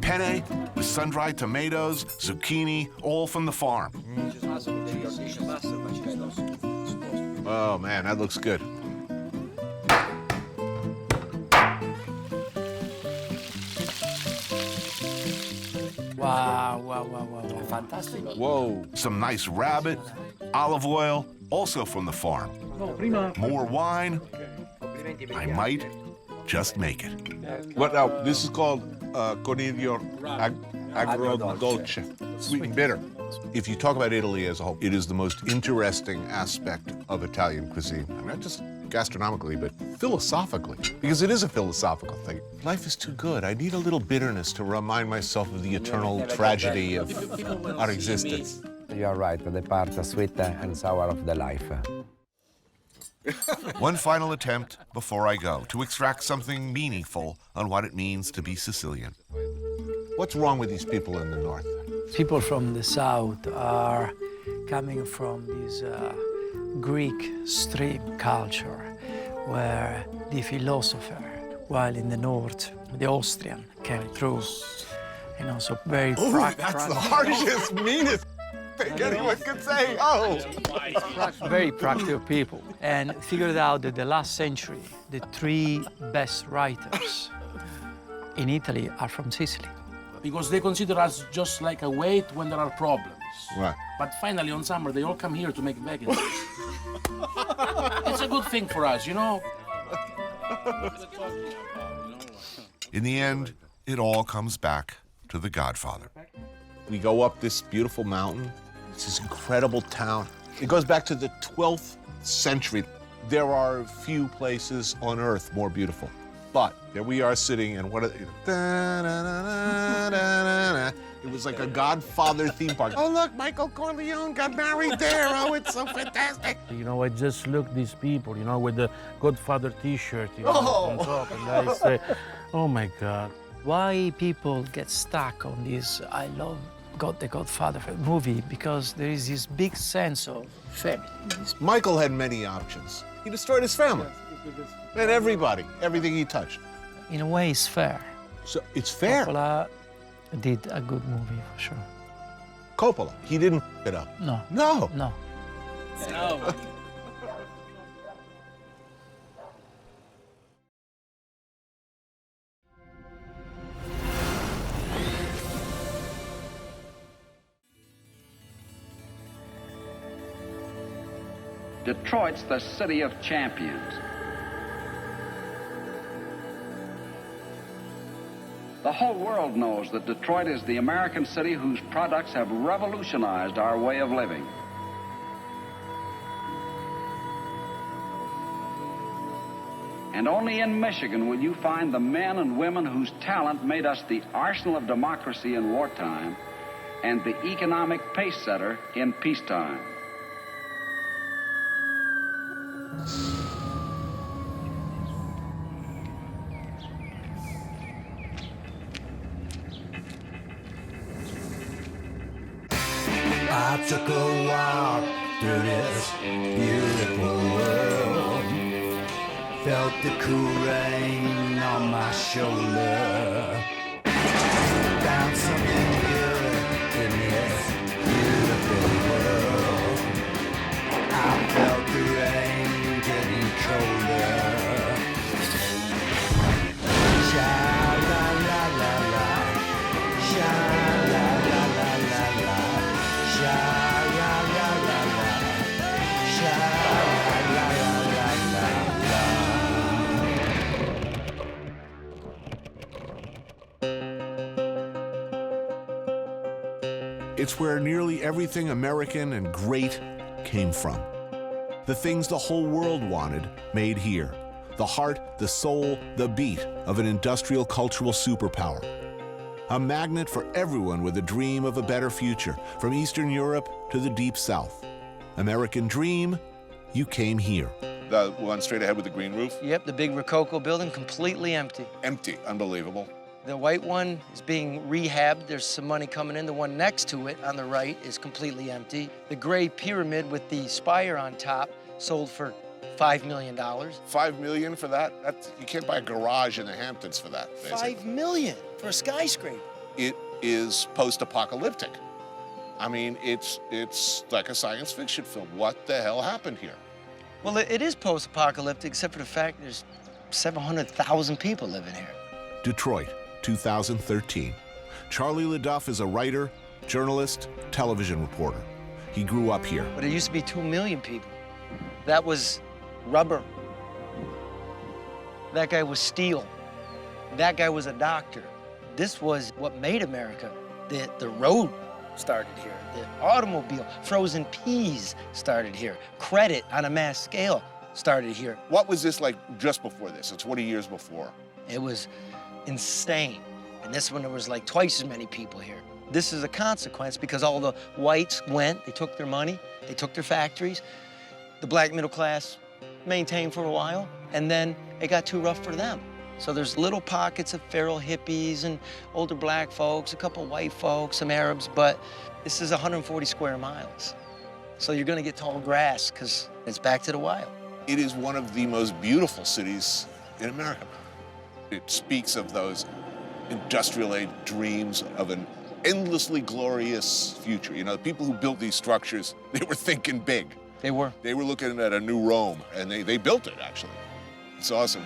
Penne with sun-dried tomatoes, zucchini, all from the farm. Oh man, that looks good. Wow. Fantastic. Whoa. Some nice rabbit, olive oil, also from the farm. More wine. I might just make it. What now? This is called coney agrodolce, sweet and bitter. If you talk about Italy as a whole, it is the most interesting aspect of Italian cuisine. Not just gastronomically, but philosophically, because it is a philosophical thing. Life is too good. I need a little bitterness to remind myself of the eternal tragedy of our existence. You are right, the part sweet and sour of the life. One final attempt before I go to extract something meaningful on what it means to be Sicilian. What's wrong with these people in the north? People from the south are coming from this Greek stream culture, where the philosopher, while in the north, the Austrian came through, so very That's the harshest, meanest thing anyone could say. Oh! Very practical people, and figured out that the last century, the three best writers in Italy are from Sicily. Because they consider us just like a weight when there are problems. Right. But finally, on summer, they all come here to make vacancies. It's a good thing for us, you know? In the end, it all comes back to the Godfather. We go up this beautiful mountain. It's this incredible town. It goes back to the 12th century. There are few places on earth more beautiful. But there we are sitting, and it was like a Godfather theme park. Oh, look, Michael Corleone got married there. Oh, it's so fantastic. You know, I just look these people, with the Godfather T-shirt, on top, and I say, oh my God. Why people get stuck on this I love the Godfather movie? Because there is this big sense of family. Michael had many options. He destroyed his family. And everything he touched. In a way, it's fair. So it's fair. Coppola did a good movie, for sure. Coppola, he didn't it up. No. No. No. No. Detroit's the city of champions. The whole world knows that Detroit is the American city whose products have revolutionized our way of living. And only in Michigan will you find the men and women whose talent made us the arsenal of democracy in wartime and the economic pace setter in peacetime. I took a walk through this beautiful world, felt the cool rain on my shoulder, found something good in this beautiful world. I felt the rain getting colder. Sha-la-la-la-la, sha-la-la-la-la-la, sha-la-la-la-la, sha-la-la-la-la-la. It's where nearly everything American and great came from. The things the whole world wanted, made here. The heart, the soul, the beat of an industrial cultural superpower. A magnet for everyone with a dream of a better future, from Eastern Europe to the Deep South. American dream, you came here. The one straight ahead with the green roof? Yep, the big Rococo building, completely empty. Empty, unbelievable. The white one is being rehabbed. There's some money coming in. The one next to it on the right is completely empty. The gray pyramid with the spire on top sold for $5 million. $5 million for that? You can't buy a garage in the Hamptons for that. Basically. $5 million for a skyscraper. It is post-apocalyptic. I mean, it's like a science fiction film. What the hell happened here? Well, it is post-apocalyptic, except for the fact there's 700,000 people living here. Detroit, 2013. Charlie LaDuff is a writer, journalist, television reporter. He grew up here. But it used to be 2 million people. That was rubber. That guy was steel. That guy was a doctor. This was what made America. The road started here. The automobile, frozen peas started here. Credit on a mass scale started here. What was this like just before this, so 20 years before? It was insane. And this one, there was like twice as many people here. This is a consequence because all the whites went, they took their money, they took their factories. The black middle class maintained for a while, and then it got too rough for them. So there's little pockets of feral hippies and older black folks, a couple white folks, some Arabs, but this is 140 square miles. So you're gonna get tall grass because it's back to the wild. It is one of the most beautiful cities in America. It speaks of those industrial age dreams of an endlessly glorious future. You know, the people who built these structures, they were thinking big. They were. They were looking at a new Rome, and they built it, actually. It's awesome.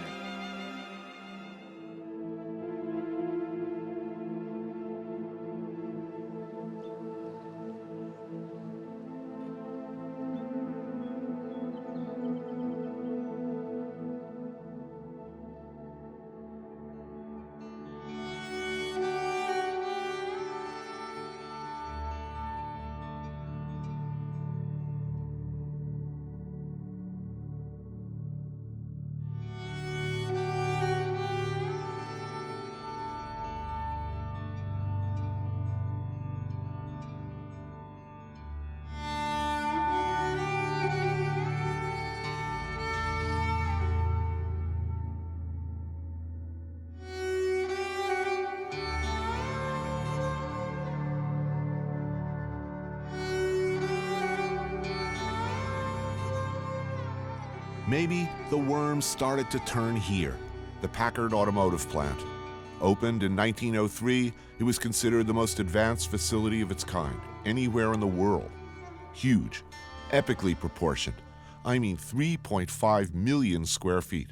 Maybe the worms started to turn here, the Packard automotive plant. Opened in 1903, it was considered the most advanced facility of its kind anywhere in the world. Huge, epically proportioned. I mean 3.5 million square feet.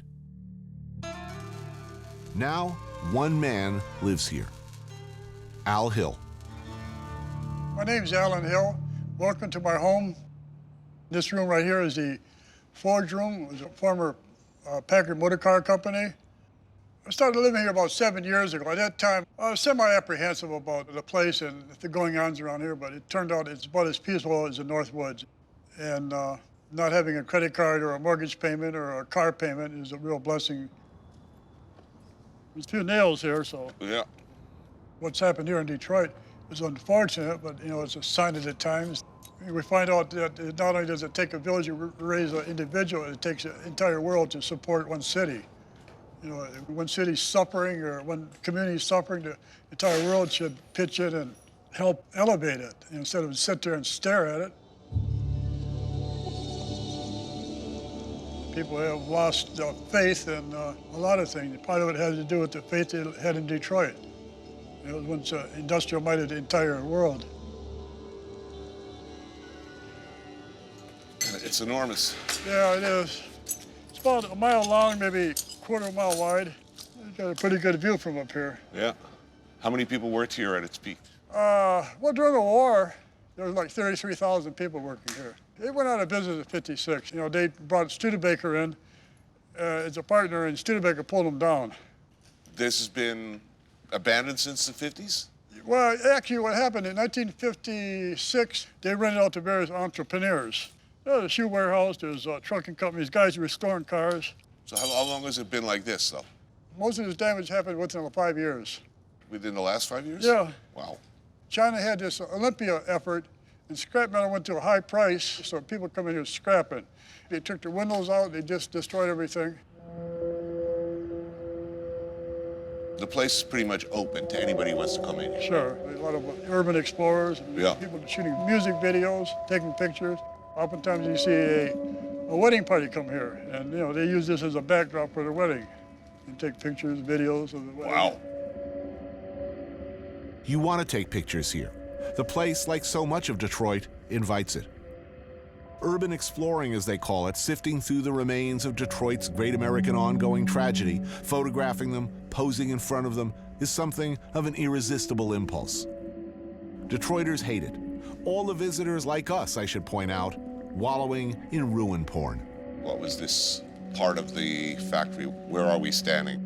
Now, one man lives here, Al Hill. My name's Alan Hill. Welcome to my home. This room right here is the forge room. It was a former Packard motor car company. I started living here about 7 years ago. At that time, I was semi-apprehensive about the place and the going-ons around here, but it turned out it's about as peaceful as the North Woods. And not having a credit card or a mortgage payment or a car payment is a real blessing. There's a few nails here, so yeah. What's happened here in Detroit is unfortunate, but you know, it's a sign of the times. We find out that not only does it take a village to raise an individual, it takes an entire world to support one city. You know, if one city's suffering or one community's suffering, the entire world should pitch in and help elevate it instead of sit there and stare at it. People have lost faith in a lot of things. Part of it has to do with the faith they had in Detroit. It was once industrial might of the entire world. It's enormous. Yeah, it is. It's about a mile long, maybe a quarter of a mile wide. You've got a pretty good view from up here. Yeah. How many people worked here at its peak? Well, during the war, there was like 33,000 people working here. They went out of business in '56. You know, they brought Studebaker in as a partner, and Studebaker pulled them down. This has been abandoned since the 50s? Well, actually, what happened in 1956, they rented out to various entrepreneurs. There's a shoe warehouse, there's trucking companies, guys restoring cars. So how long has it been like this, though? Most of this damage happened within 5 years. Within the last 5 years? Yeah. Wow. China had this Olympia effort, and scrap metal went to a high price, so people come in here scrapping. They took the windows out, they just destroyed everything. The place is pretty much open to anybody who wants to come in here. Sure, a lot of urban explorers, yeah. People shooting music videos, taking pictures. Oftentimes you see a wedding party come here, and you know they use this as a backdrop for their wedding, and take pictures, videos of the wedding. Wow. You want to take pictures here. The place, like so much of Detroit, invites it. Urban exploring, as they call it, sifting through the remains of Detroit's great American ongoing tragedy, photographing them, posing in front of them, is something of an irresistible impulse. Detroiters hate it. All the visitors, like us, I should point out, wallowing in ruin porn. What was this part of the factory? Where are we standing?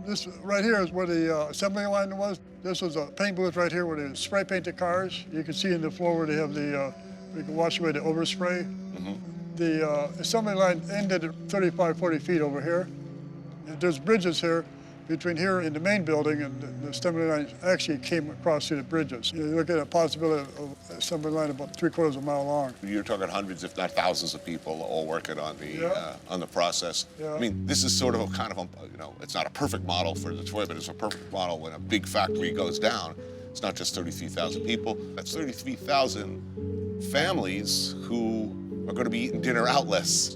This right here is where the assembly line was. This was a paint booth right here where they spray paint the cars. You can see in the floor where they have the, you can wash away the overspray. The assembly line ended at 35, 40 feet over here. There's bridges here between here and the main building, and the assembly line actually came across through the bridges. You look at a possibility of an assembly line about 3/4 of a mile long. You're talking hundreds, if not thousands, of people all working on the process. Yeah. I mean, this is sort of a kind of, you know, it's not a perfect model for Detroit, but it's a perfect model when a big factory goes down. It's not just 33,000 people. That's 33,000 families who are going to be eating dinner out less.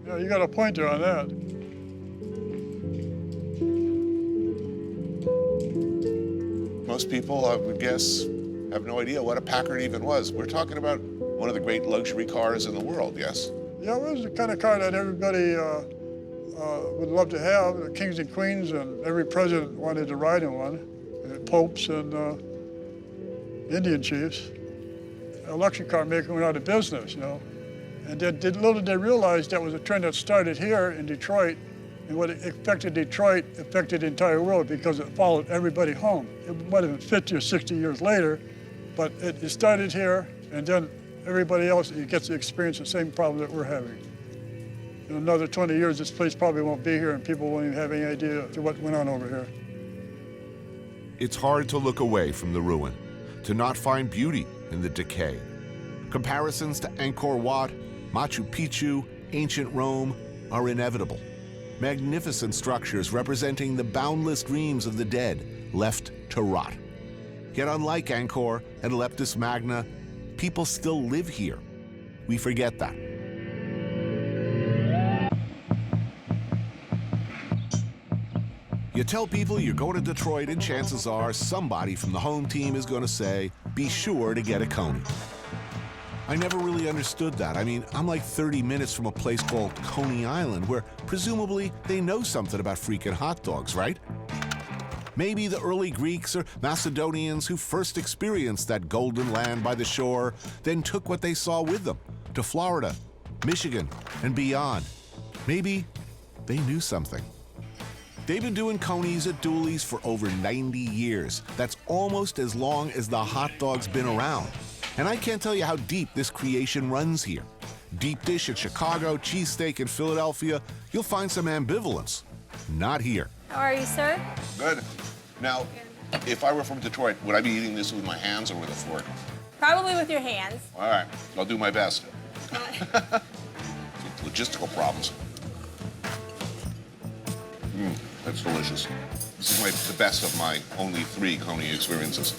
Yeah, you got a point there on that. Most people, I would guess, have no idea what a Packard even was. We're talking about one of the great luxury cars in the world, yes? Yeah, it was the kind of car that everybody would love to have. The kings and queens, and every president wanted to ride in one. And popes and Indian chiefs. A luxury car maker went out of business, you know. And little did they realize that was a trend that started here in Detroit. And what it affected Detroit affected the entire world because it followed everybody home. It might have been 50 or 60 years later, but it started here, and then everybody else gets to experience the same problem that we're having. In another 20 years, this place probably won't be here, and people won't even have any idea of what went on over here. It's hard to look away from the ruin, to not find beauty in the decay. Comparisons to Angkor Wat, Machu Picchu, ancient Rome are inevitable. Magnificent structures representing the boundless dreams of the dead left to rot. Yet unlike Angkor and Leptis Magna, people still live here. We forget that. You tell people you're going to Detroit, and chances are somebody from the home team is going to say, be sure to get a coney. I never really understood that. I mean, I'm like 30 minutes from a place called Coney Island, where presumably they know something about freaking hot dogs, right? Maybe the early Greeks or Macedonians who first experienced that golden land by the shore then took what they saw with them to Florida, Michigan, and beyond. Maybe they knew something. They've been doing conies at Dooley's for over 90 years. That's almost as long as the hot dog's been around. And I can't tell you how deep this creation runs here. Deep dish in Chicago, cheesesteak in Philadelphia, you'll find some ambivalence. Not here. How are you, sir? Good. Now, if I were from Detroit, would I be eating this with my hands or with a fork? Probably with your hands. All right, I'll do my best. Logistical problems. That's delicious. This is the best of my only 3 coney experiences.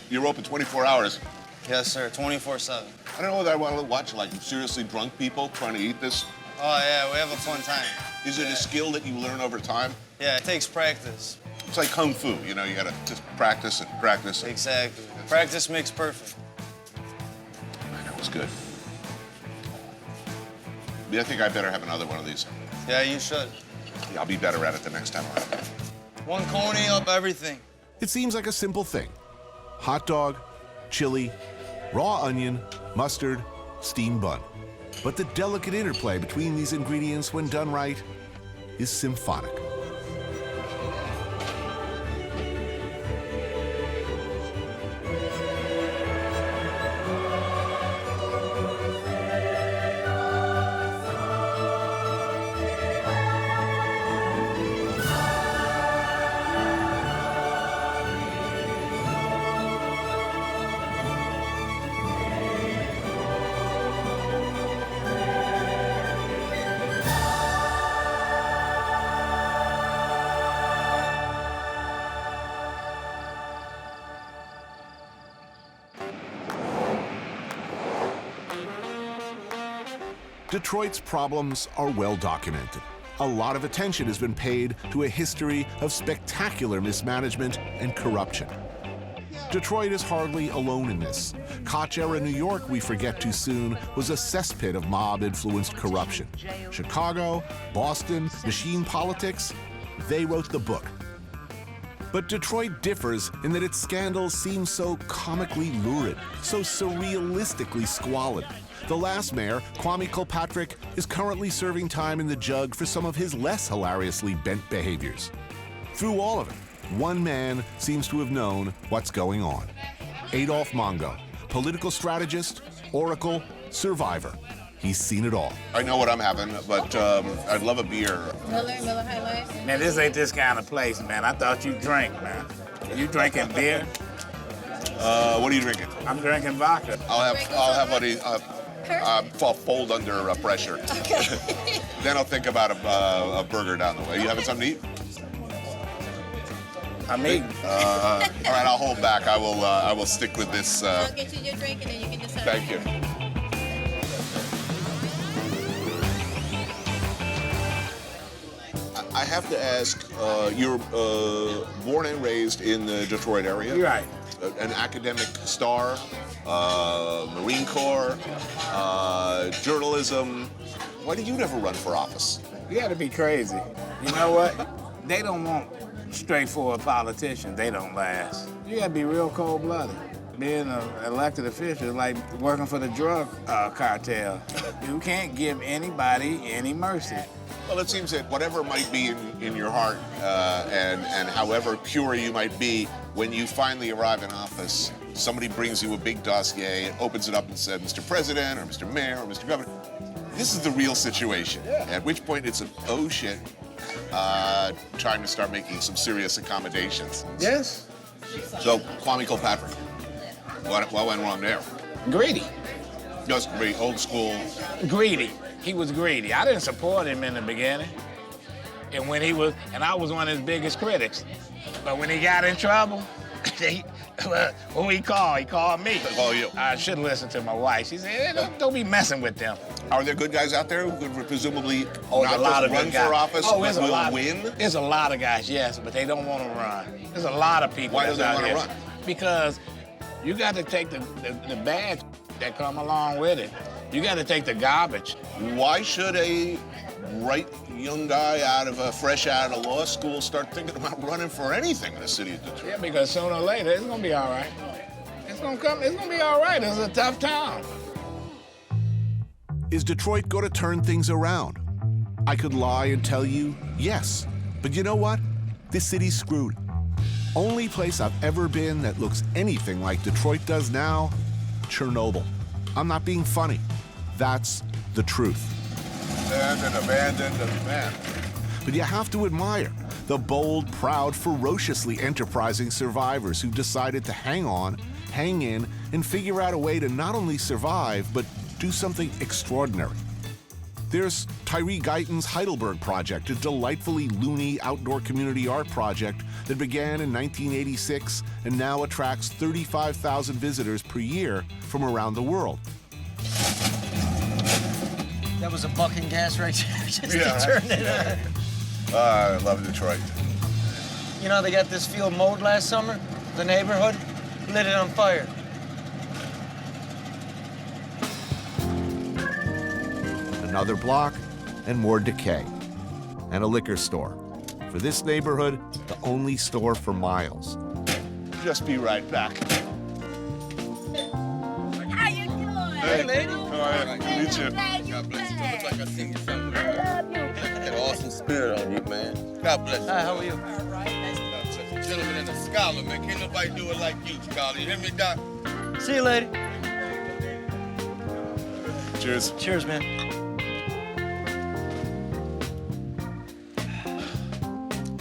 You're open 24 hours. Yes, sir, 24/7. I don't know whether I want to watch like seriously drunk people trying to eat this. Oh, yeah, we have a fun time. Is it a skill that you learn over time? Yeah, it takes practice. It's like kung fu, you know, you gotta just practice and practice. Exactly. Practice makes perfect. That was good. I think I better have another one of these. Yeah, you should. Yeah, I'll be better at it the next time around. One coney up everything. It seems like a simple thing. Hot dog, chili, raw onion, mustard, steamed bun. But the delicate interplay between these ingredients, when done right, is symphonic. Detroit's problems are well documented. A lot of attention has been paid to a history of spectacular mismanagement and corruption. Detroit is hardly alone in this. Koch-era New York, we forget too soon, was a cesspit of mob-influenced corruption. Chicago, Boston, machine politics, they wrote the book. But Detroit differs in that its scandals seem so comically lurid, so surrealistically squalid. The last mayor, Kwame Kilpatrick, is currently serving time in the jug for some of his less hilariously bent behaviors. Through all of it, one man seems to have known what's going on. Adolph Mongo, political strategist, oracle, survivor. He's seen it all. I know what I'm having, but I'd love a beer. Miller High Life. Man, this ain't this kind of place, man. I thought you drank, man. You drinking beer? What are you drinking? I'm drinking vodka. I'll have what fold under pressure. Okay. Then I'll think about a burger down the way. You having something to eat? I'm eating. All right, I'll hold back. I will stick with this. I'll get you your drink and then you can decide. Thank you. I have to ask, you're born and raised in the Detroit area? You're right. An academic star, Marine Corps, journalism. Why did you never run for office? You gotta be crazy. You know what? They don't want straightforward politicians. They don't last. You gotta be real cold-blooded. Being an elected official is like working for the drug cartel. You can't give anybody any mercy. Well, it seems that whatever might be in your heart and however pure you might be, when you finally arrive in office, somebody brings you a big dossier, opens it up and says, Mr. President or Mr. Mayor or Mr. Governor, this is the real situation. Yeah. At which point it's oh shit, trying to start making some serious accommodations. Yes. So, Kwame Kilpatrick, what went wrong there? Greedy. Just very old school. Greedy. He was greedy. I didn't support him in the beginning. And I was one of his biggest critics. But when he got in trouble, when he called me. Oh, you. I should listen to my wife. She said, hey, don't be messing with them. Are there good guys out there who could presumably not just run for office, but will win? There's a lot of guys, yes, but they don't want to run. There's a lot of people Why do they out want to here. run? Because you got to take the bad that come along with it. You got to take the garbage. Why should a bright young guy fresh out of law school start thinking about running for anything in the city of Detroit? Yeah, because sooner or later, it's going to be all right. It's going to be all right. It's a tough town. Is Detroit going to turn things around? I could lie and tell you yes. But you know what? This city's screwed. Only place I've ever been that looks anything like Detroit does now, Chernobyl. I'm not being funny. That's the truth. Abandoned, man. But you have to admire the bold, proud, ferociously enterprising survivors who decided to hang on, hang in, and figure out a way to not only survive, but do something extraordinary. There's Tyree Guyton's Heidelberg Project, a delightfully loony outdoor community art project that began in 1986 and now attracts 35,000 visitors per year from around the world. That was a bucking gas right there, just to Yeah, turn it on. I love Detroit. You know, they got this field mowed last summer, the neighborhood, lit it on fire. Another block and more decay. And a liquor store. For this neighborhood, the only store for miles. Just be right back. How you doing? Hey, lady. All right, meet you. God bless you. Looks like I seen you somewhere. Got an awesome spirit on you, man. God bless you. Hi, how are you? All right, nice to meet you. Such a gentleman and a scholar, man. Can't nobody do it like you, scholar. You hear me, Doc? See you, lady. Cheers. Cheers, man.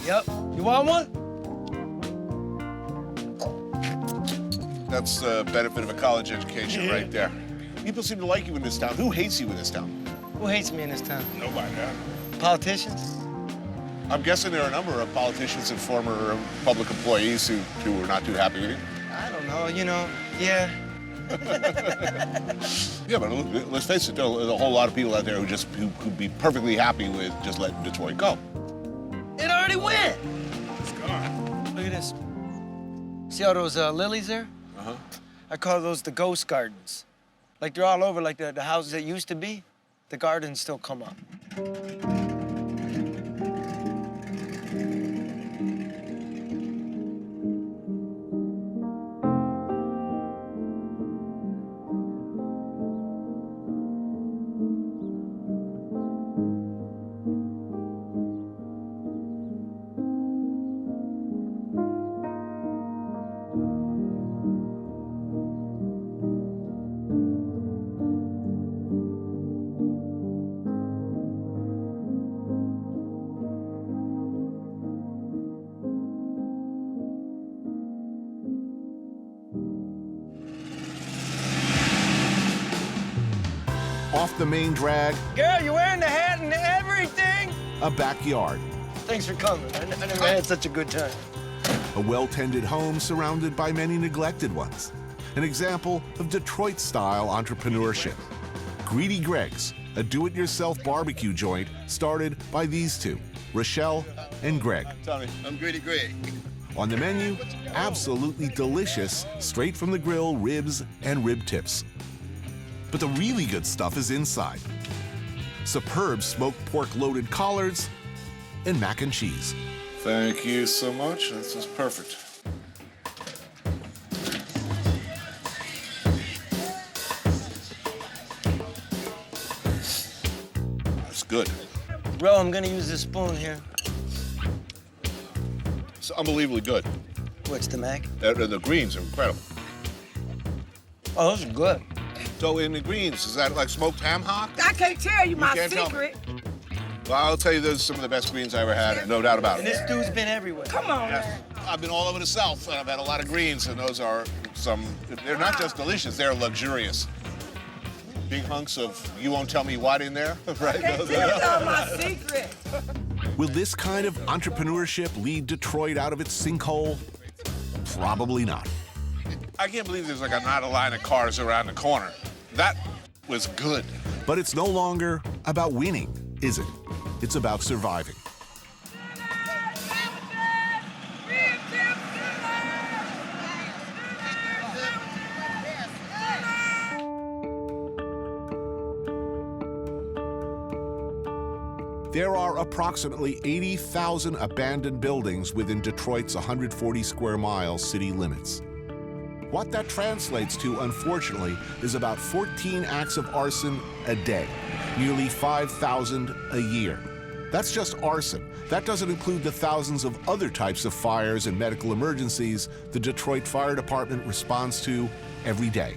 Yep. You want one? That's the benefit of a college education right there. People seem to like you in this town. Who hates you in this town? Who hates me in this town? Nobody. Politicians? I'm guessing there are a number of politicians and former public employees who are not too happy with you. I don't know, you know, yeah. Yeah, but let's face it, there's a whole lot of people out there who'd be perfectly happy with just letting Detroit go. It already went. It's gone. Look at this. See all those lilies there? Uh-huh. I call those the ghost gardens. Like they're all over, like the houses that used to be, the gardens still come up. off the main drag, Girl, you're wearing the hat and everything. a backyard. Thanks for coming. I never had such a good time. A well-tended home surrounded by many neglected ones. An example of Detroit-style entrepreneurship. Greedy Greg's, a do-it-yourself barbecue joint started by these two, Rochelle and Greg. Tommy, I'm Greedy Greg. On the menu, absolutely delicious, straight from the grill ribs and rib tips. But the really good stuff is inside. Superb smoked pork loaded collards and mac and cheese. Thank you so much. This is perfect. That's good. Bro, I'm gonna use this spoon here. It's unbelievably good. What's the mac? The greens are incredible. Oh, those are good. So in the greens, is that like smoked ham hock? I can't tell you my can't tell me. secret. Well, I'll tell you, those are some of the best greens I ever had, no doubt about And it. this dude's been everywhere. Come on. Yeah. I've been all over the South, and I've had a lot of greens, and those are they're not just delicious, they're luxurious. Big hunks of you won't tell me what in there, right? I can't tell y'all my secret. Will this kind of entrepreneurship lead Detroit out of its sinkhole? Probably not. I can't believe there's like not a line of cars around the corner. That was good. But it's no longer about winning, is it? It's about surviving. There are approximately 80,000 abandoned buildings within Detroit's 140 square mile city limits. What that translates to, unfortunately, is about 14 acts of arson a day, nearly 5,000 a year. That's just arson. That doesn't include the thousands of other types of fires and medical emergencies the Detroit Fire Department responds to every day.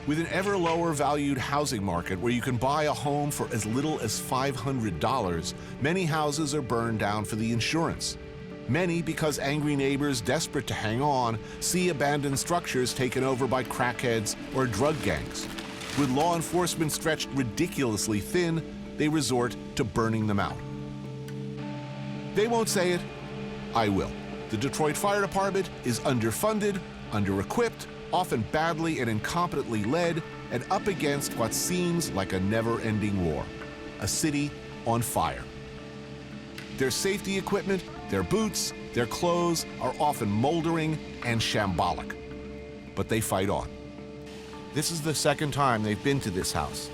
With an ever lower valued housing market where you can buy a home for as little as $500, many houses are burned down for the insurance. Many because angry neighbors desperate to hang on see abandoned structures taken over by crackheads or drug gangs. With law enforcement stretched ridiculously thin, they resort to burning them out. They won't say it. I will. The Detroit Fire Department is underfunded, under-equipped, often badly and incompetently led, and up against what seems like a never-ending war. A city on fire. Their safety equipment, their boots, their clothes are often moldering and shambolic. But they fight on. This is the second time they've been to this house.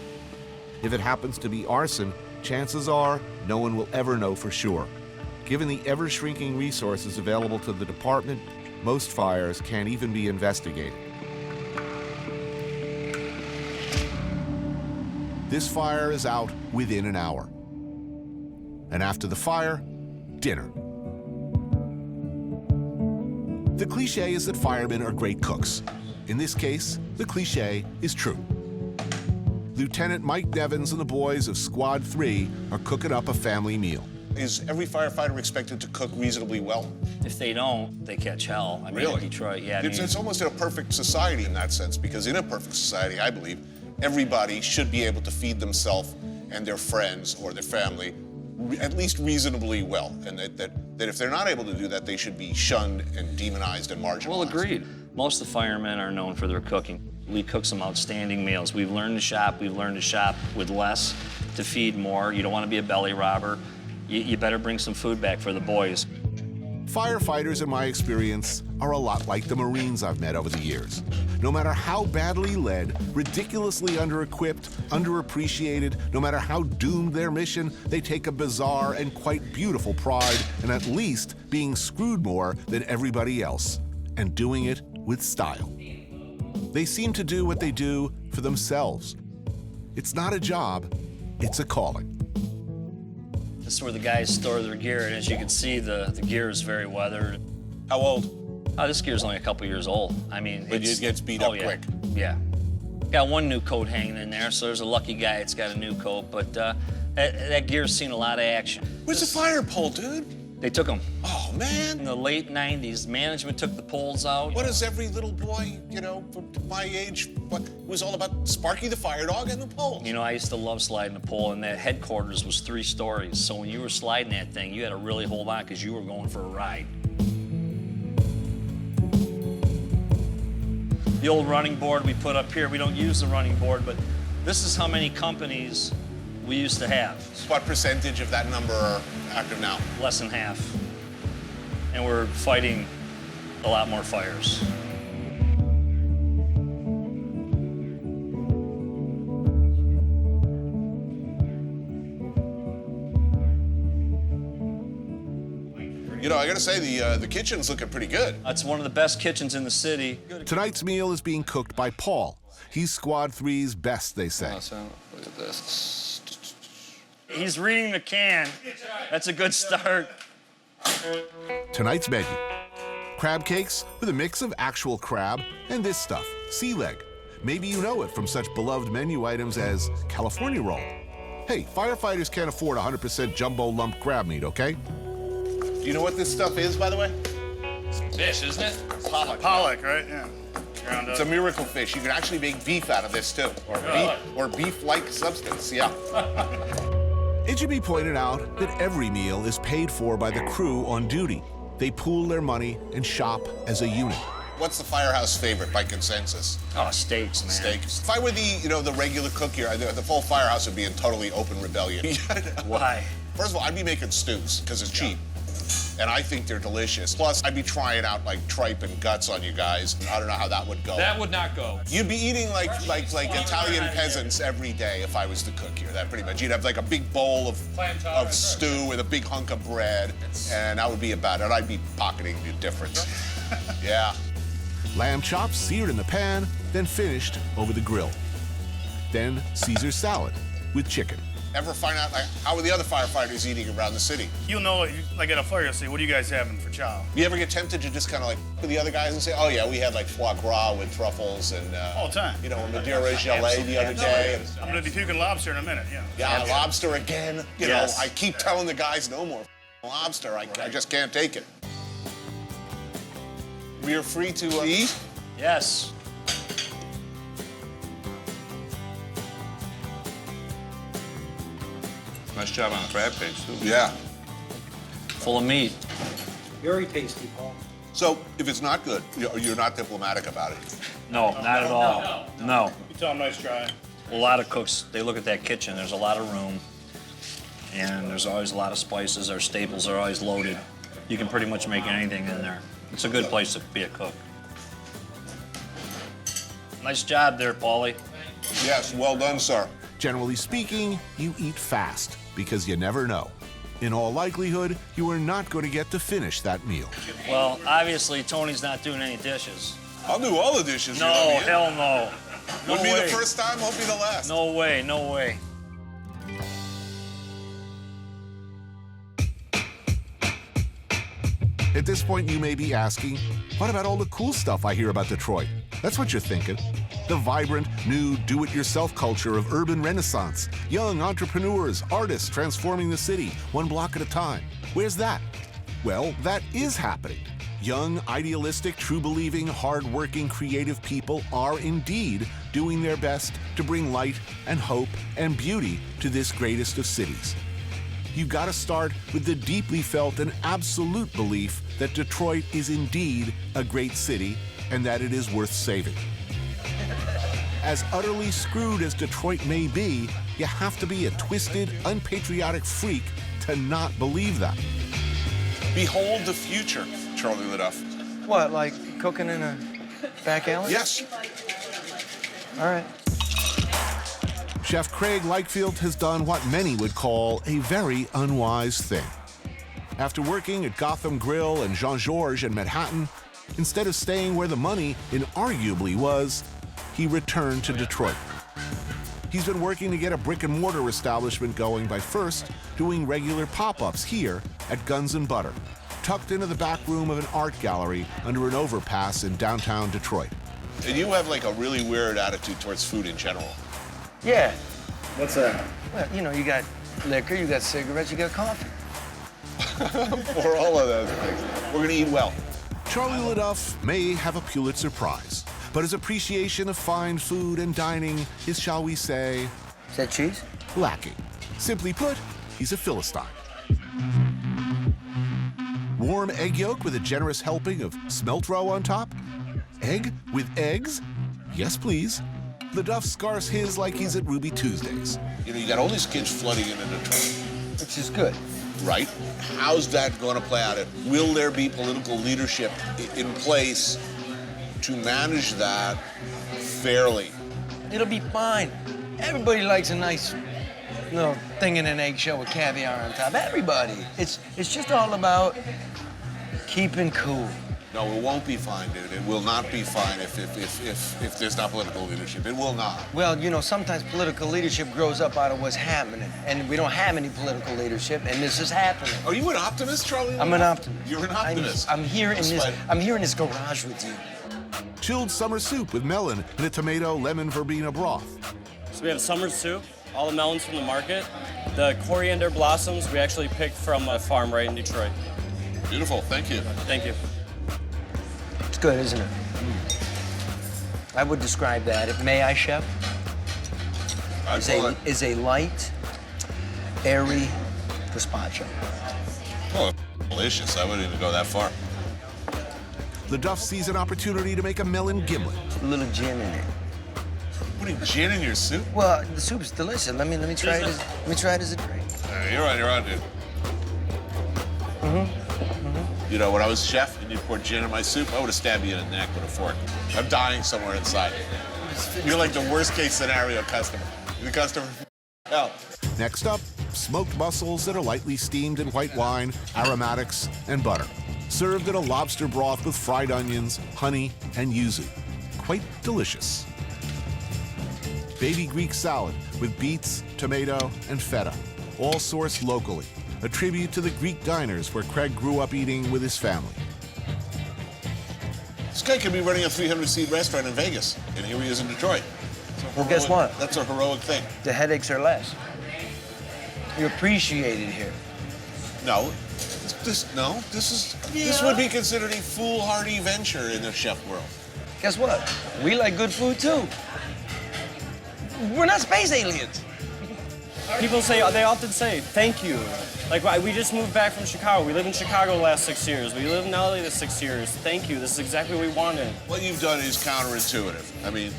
If it happens to be arson, chances are no one will ever know for sure. Given the ever-shrinking resources available to the department, most fires can't even be investigated. This fire is out within an hour. And after the fire, dinner. The cliche is that firemen are great cooks. In this case, the cliche is true. Lieutenant Mike Nevins and the boys of Squad 3 are cooking up a family meal. Is every firefighter expected to cook reasonably well? If they don't, they catch hell. I mean, Really? in Detroit, yeah. It's almost in a perfect society in that sense, because in a perfect society, I believe, everybody should be able to feed themselves and their friends or their family at least reasonably well, and that if they're not able to do that, they should be shunned and demonized and marginalized. Well, agreed. Most of the firemen are known for their cooking. We cook some outstanding meals. We've learned to shop. We've learned to shop with less, to feed more. You don't want to be a belly robber. You better bring some food back for the boys. Firefighters, in my experience, are a lot like the Marines I've met over the years. No matter how badly led, ridiculously under-equipped, underappreciated, no matter how doomed their mission, they take a bizarre and quite beautiful pride in at least being screwed more than everybody else, and doing it with style. They seem to do what they do for themselves. It's not a job, it's a calling. This is where the guys store their gear, and as you can see, the gear is very weathered. How old? Oh, this gear's only a couple years old. I mean, But it gets beat up quick. Yeah. Got one new coat hanging in there, so there's a lucky guy that's got a new coat, but that gear's seen a lot of action. Where's the fire pole, dude? They took them. Oh, man. In the late 90s, management took the poles out. What is every little boy, you know, from my age, what it was all about Sparky the fire dog and the poles. You know, I used to love sliding a pole, and that headquarters was 3 stories. So when you were sliding that thing, you had to really hold on because you were going for a ride. The old running board we put up here, we don't use the running board, but this is how many companies we used to have. What percentage of that number are active now? Less than half. And we're fighting a lot more fires. You know, I gotta say, the kitchen's looking pretty good. It's one of the best kitchens in the city. Tonight's meal is being cooked by Paul. He's Squad 3's best, they say. Awesome. Look at this. He's reading the can. That's a good start. Tonight's menu: crab cakes with a mix of actual crab and this stuff, sea leg. Maybe you know it from such beloved menu items as California roll. Hey, firefighters can't afford 100% jumbo lump crab meat, okay? Do you know what this stuff is, by the way? Fish, isn't it? Pollock. Pollock, right? Yeah. It's a miracle fish. You can actually make beef out of this too, or beef-like substance. Yeah. It should be pointed out that every meal is paid for by the crew on duty. They pool their money and shop as a unit. What's the firehouse favorite by consensus? Oh, steaks, man. Steaks. If I were the regular cook here, the full firehouse would be in totally open rebellion. Why? First of all, I'd be making stews because it's cheap. And I think they're delicious. Plus, I'd be trying out like tripe and guts on you guys. I don't know how that would go. That would not go. You'd be eating like Italian peasants every day if I was the cook here. That pretty much. You'd have like a big bowl of stew with a big hunk of bread, and that would be about it. I'd be pocketing the difference. Yeah. Lamb chops seared in the pan, then finished over the grill. Then Caesar salad with chicken. Ever find out, like, how are the other firefighters eating around the city? You know, like at a fire, you'll say, what are you guys having for chow? You ever get tempted to just kind of like with the other guys and say, oh yeah, we had like foie gras with truffles and all the time. You know, Madeira gelée the other day. I'm gonna be puking lobster in a minute. Yeah. Yeah, lobster again. You know, I keep telling the guys no more lobster. I just can't take it. We are free to eat. Yes. Nice job on the crab cakes, too. Yeah. Full of meat. Very tasty, Paul. So, if it's not good, you're not diplomatic about it? No, not at all. No. You tell them nice try. A lot of cooks, they look at that kitchen, there's a lot of room, and there's always a lot of spices. Our staples are always loaded. You can pretty much make anything in there. It's a good place to be a cook. Nice job there, Paulie. Yes, well done, sir. Generally speaking, you eat fast because you never know. In all likelihood, you are not going to get to finish that meal. Well, obviously, Tony's not doing any dishes. I'll do all the dishes. No, hell no. Won't be the first time, won't be the last. No way, no way. At this point, you may be asking, what about all the cool stuff I hear about Detroit? That's what you're thinking. The vibrant, new, do-it-yourself culture of urban renaissance. Young entrepreneurs, artists transforming the city, one block at a time. Where's that? Well, that is happening. Young, idealistic, true-believing, hard-working, creative people are indeed doing their best to bring light and hope and beauty to this greatest of cities. You've got to start with the deeply felt and absolute belief that Detroit is indeed a great city and that it is worth saving. As utterly screwed as Detroit may be, you have to be a twisted, unpatriotic freak to not believe that. Behold the future, Charlie Liduff. What, like cooking in a back alley? Yes. All right. Chef Craig Lakefield has done what many would call a very unwise thing. After working at Gotham Grill and Jean-Georges in Manhattan, instead of staying where the money inarguably was, he returned to Detroit. He's been working to get a brick-and-mortar establishment going by first doing regular pop-ups here at Guns and Butter, tucked into the back room of an art gallery under an overpass in downtown Detroit. And you have like a really weird attitude towards food in general. Yeah. What's that? Well, you know, you got liquor, you got cigarettes, you got coffee. For all of those things. We're gonna eat well. Charlie LaDuff may have a Pulitzer Prize, but his appreciation of fine food and dining is, shall we say... Is that cheese? Lacking. Simply put, he's a Philistine. Warm egg yolk with a generous helping of smelt roe on top? Egg with eggs? Yes, please. LaDuff scarfs his like he's at Ruby Tuesdays. You know, you got all these kids flooding into Detroit. Which is good. Right? How's that going to play out? Will there be political leadership in place to manage that fairly? It'll be fine. Everybody likes a nice little thing in an eggshell with caviar on top. Everybody. It's just all about keeping cool. No, it won't be fine, dude. It will not be fine if there's not political leadership. It will not. Well, you know, sometimes political leadership grows up out of what's happening, and we don't have any political leadership, and this is happening. Are you an optimist, Charlie? I'm an optimist. You're an optimist. I'm here in this. I'm here in this garage with you. Chilled summer soup with melon and a tomato lemon verbena broth. So we have summer soup, all the melons from the market. The coriander blossoms we actually picked from a farm right in Detroit. Beautiful, thank you. Thank you. It's good, isn't it? I would describe that, may I, chef? Is a light, airy gazpacho. Oh, delicious. I wouldn't even go that far. LaDuff sees an opportunity to make a melon gimlet. A little gin in it. Putting gin in your soup? Well, the soup's delicious. Let me try it. Let me try it as a drink. You're on, dude. You know, when I was chef and you poured gin in my soup, I would have stabbed you in the neck with a fork. I'm dying somewhere inside. You're like the worst case scenario customer. The customer, hell. Next up, smoked mussels that are lightly steamed in white wine, aromatics, and butter. Served in a lobster broth with fried onions, honey, and yuzu. Quite delicious. Baby Greek salad with beets, tomato, and feta, all sourced locally. A tribute to the Greek diners where Craig grew up eating with his family. This guy could be running a 300-seat restaurant in Vegas, and here he is in Detroit. Well, guess what? That's a heroic thing. The headaches are less. You're appreciated here. No, this would be considered a foolhardy venture in the chef world. Guess what? We like good food too. We're not space aliens. People they often say, thank you. Like, we just moved back from Chicago. We lived in Chicago the last 6 years. We lived in LA the 6 years. Thank you, this is exactly what we wanted. What you've done is counterintuitive. I mean,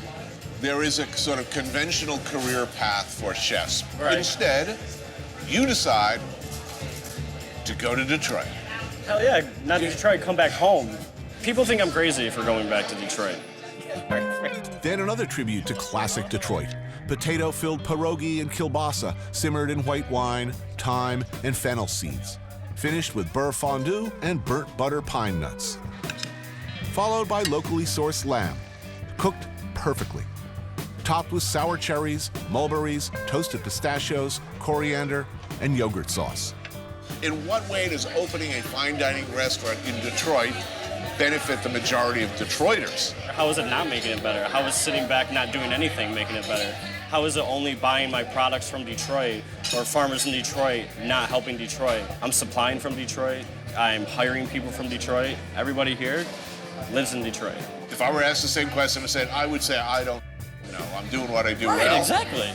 there is a sort of conventional career path for chefs. Right. Instead, you decide to go to Detroit. Hell yeah, not Detroit, come back home. People think I'm crazy for going back to Detroit. Then another tribute to classic Detroit. Potato-filled pierogi and kielbasa simmered in white wine, thyme, and fennel seeds. Finished with beurre fondue and burnt butter pine nuts. Followed by locally sourced lamb, cooked perfectly. Topped with sour cherries, mulberries, toasted pistachios, coriander, and yogurt sauce. In what way does opening a fine dining restaurant in Detroit benefit the majority of Detroiters? How is it not making it better? How is sitting back not doing anything making it better? How is it only buying my products from Detroit or farmers in Detroit not helping Detroit? I'm supplying from Detroit. I'm hiring people from Detroit. Everybody here lives in Detroit. If I were asked the same question, I would say I don't know. I'm doing what I do right, well. Exactly.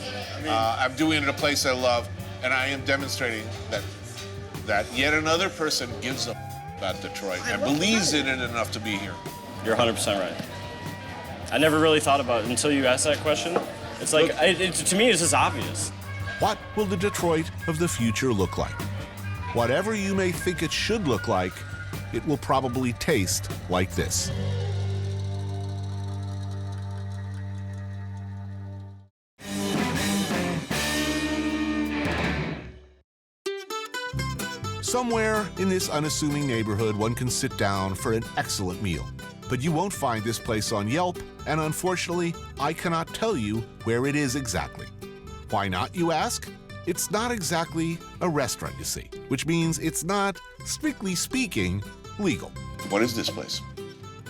I'm doing it in a place I love, and I am demonstrating that yet another person gives a about Detroit and believes in it enough to be here. You're 100% right. I never really thought about it until you asked that question. It's like, to me, it's just obvious. What will the Detroit of the future look like? Whatever you may think it should look like, it will probably taste like this. Somewhere in this unassuming neighborhood, one can sit down for an excellent meal. But you won't find this place on Yelp, and unfortunately, I cannot tell you where it is exactly. Why not, you ask? It's not exactly a restaurant, you see, which means it's not, strictly speaking, legal. What is this place?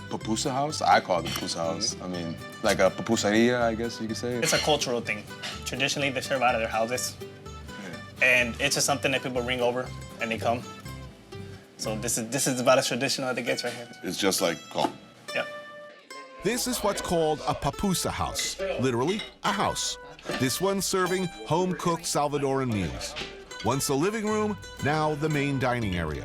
Pupusa house? I call it pupusa house. I mean, like a pupusaria, I guess you could say. It's a cultural thing. Traditionally, they serve out of their houses. And it's just something that people bring over and they come. So this is about as traditional as it gets right here. It's just like call. Yeah. This is what's called a papusa house, literally a house. This one serving home-cooked Salvadoran meals. Once a living room, now the main dining area.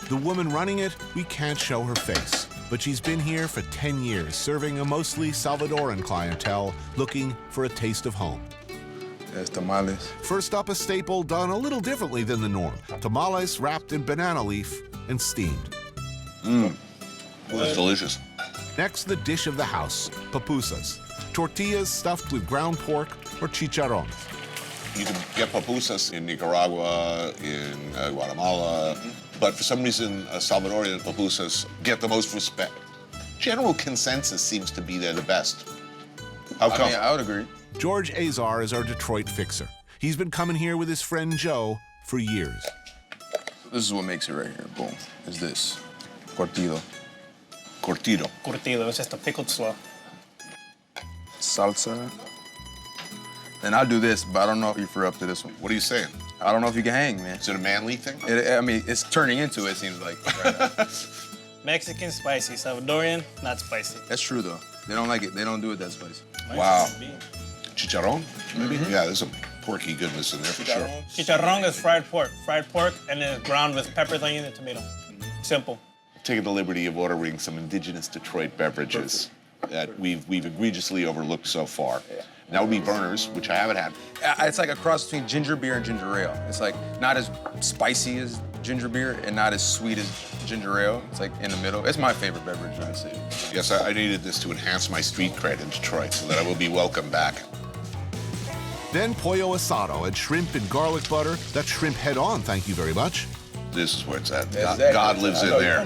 The woman running it, we can't show her face, but she's been here for 10 years, serving a mostly Salvadoran clientele looking for a taste of home. There's tamales. First up, a staple done a little differently than the norm. Tamales wrapped in banana leaf and steamed. That's delicious. Next, the dish of the house, pupusas. Tortillas stuffed with ground pork or chicharron. You can get pupusas in Nicaragua, in Guatemala, but for some reason, Salvadorian pupusas get the most respect. General consensus seems to be they're the best. How come? I mean, I would agree. George Azar is our Detroit fixer. He's been coming here with his friend Joe for years. This is what makes it right here. Boom. Is this curtido. Curtido. Curtido, it's just a pickled slaw. Salsa. Then I'll do this, but I don't know if you're up to this one. What are you saying? I don't know if you can hang, man. Is it a manly thing? I mean, it's turning into it, seems like. Right now. Mexican, spicy. Salvadorian, not spicy. That's true, though. They don't like it. They don't do it that spicy. Wow. Chicharron, maybe? Yeah, there's some porky goodness in there for sure. Chicharron is fried pork. Fried pork, and then it's ground with peppers, onion, and tomato. Simple. Taking the liberty of ordering some indigenous Detroit beverages that we've egregiously overlooked so far. That would be Burners, which I haven't had. It's like a cross between ginger beer and ginger ale. It's like not as spicy as ginger beer and not as sweet as ginger ale. It's like in the middle. It's my favorite beverage in the city. Yes, I needed this to enhance my street cred in Detroit so that I will be welcome back. Then pollo asado and shrimp and garlic butter. That's shrimp head on, thank you very much. This is where it's at. Exactly. God lives in there.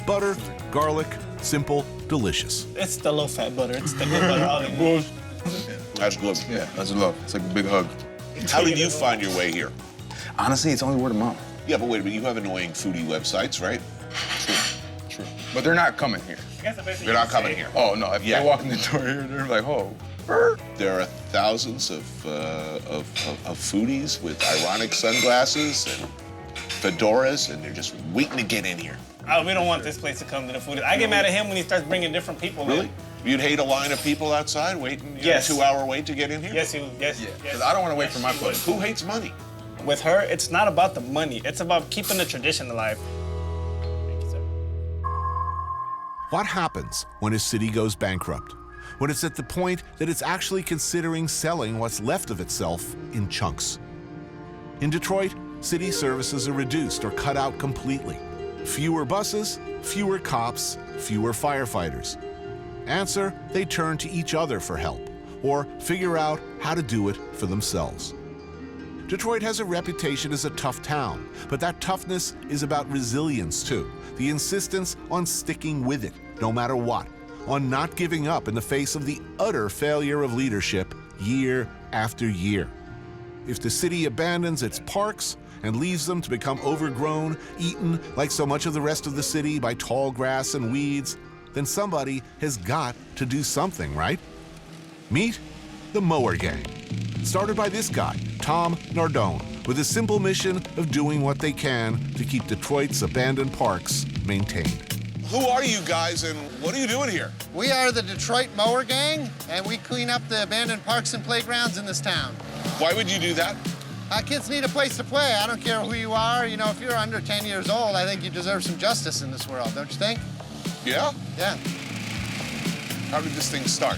Butter, garlic, simple, delicious. It's the low-fat butter. It's the good butter. All in there. That's good. Yeah, that's love. It's like a big hug. How did you find your way here? Honestly, it's only word of mouth. Yeah, but wait a minute, you have annoying foodie websites, right? True. But they're not coming here. They're not coming here. Oh, no. If they walk in the door here, they're like, oh. There are thousands of foodies with ironic sunglasses and fedoras, and they're just waiting to get in here. Oh, we don't want this place to come to the food. I get mad at him when he starts bringing different people Really? in. You'd hate a line of people outside waiting, Yes. a 2-hour wait to get in here? Yes, yes. Yeah, because I don't want to wait for my food. Who hates money? With her, it's not about the money. It's about keeping the tradition alive. Thank you, sir. What happens when a city goes bankrupt? When it's at the point that it's actually considering selling what's left of itself in chunks. In Detroit, city services are reduced or cut out completely. Fewer buses, fewer cops, fewer firefighters. Answer, they turn to each other for help or figure out how to do it for themselves. Detroit has a reputation as a tough town, but that toughness is about resilience too. The insistence on sticking with it, no matter what, on not giving up in the face of the utter failure of leadership year after year. If the city abandons its parks and leaves them to become overgrown, eaten like so much of the rest of the city by tall grass and weeds, then somebody has got to do something, right? Meet the Mower Gang, started by this guy, Tom Nardone, with a simple mission of doing what they can to keep Detroit's abandoned parks maintained. Who are you guys and what are you doing here? We are the Detroit Mower Gang, and we clean up the abandoned parks and playgrounds in this town. Why would you do that? Kids need a place to play. I don't care who you are. You know, if you're under 10 years old, I think you deserve some justice in this world, don't you think? Yeah? Yeah. How did this thing start?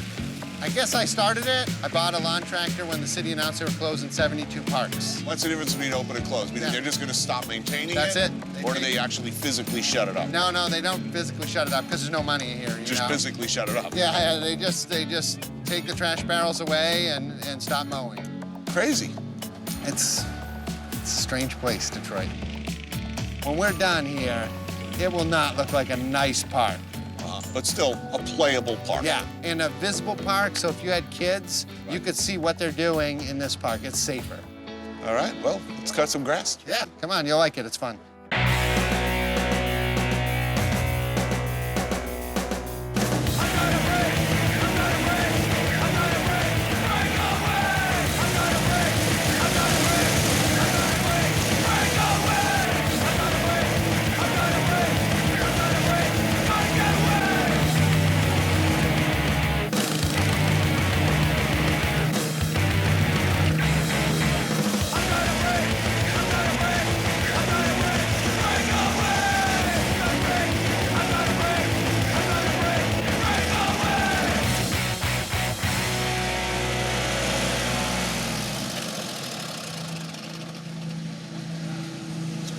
I guess I started it. I bought a lawn tractor when the city announced they were closing 72 parks. What's the difference between open and closed? Meaning Yeah. they're just going to stop maintaining That's it. Or do they actually physically shut it up? No, they don't physically shut it up because there's no money here. You Just know? physically shut it up? Yeah, they just take the trash barrels away and stop mowing. Crazy. It's a strange place, Detroit. When we're done here, it will not look like a nice park. But still a playable park. Yeah, and a visible park, so if you had kids, you could see what they're doing in this park. It's safer. All right, well, let's cut some grass. Yeah, come on, you'll like it. It's fun.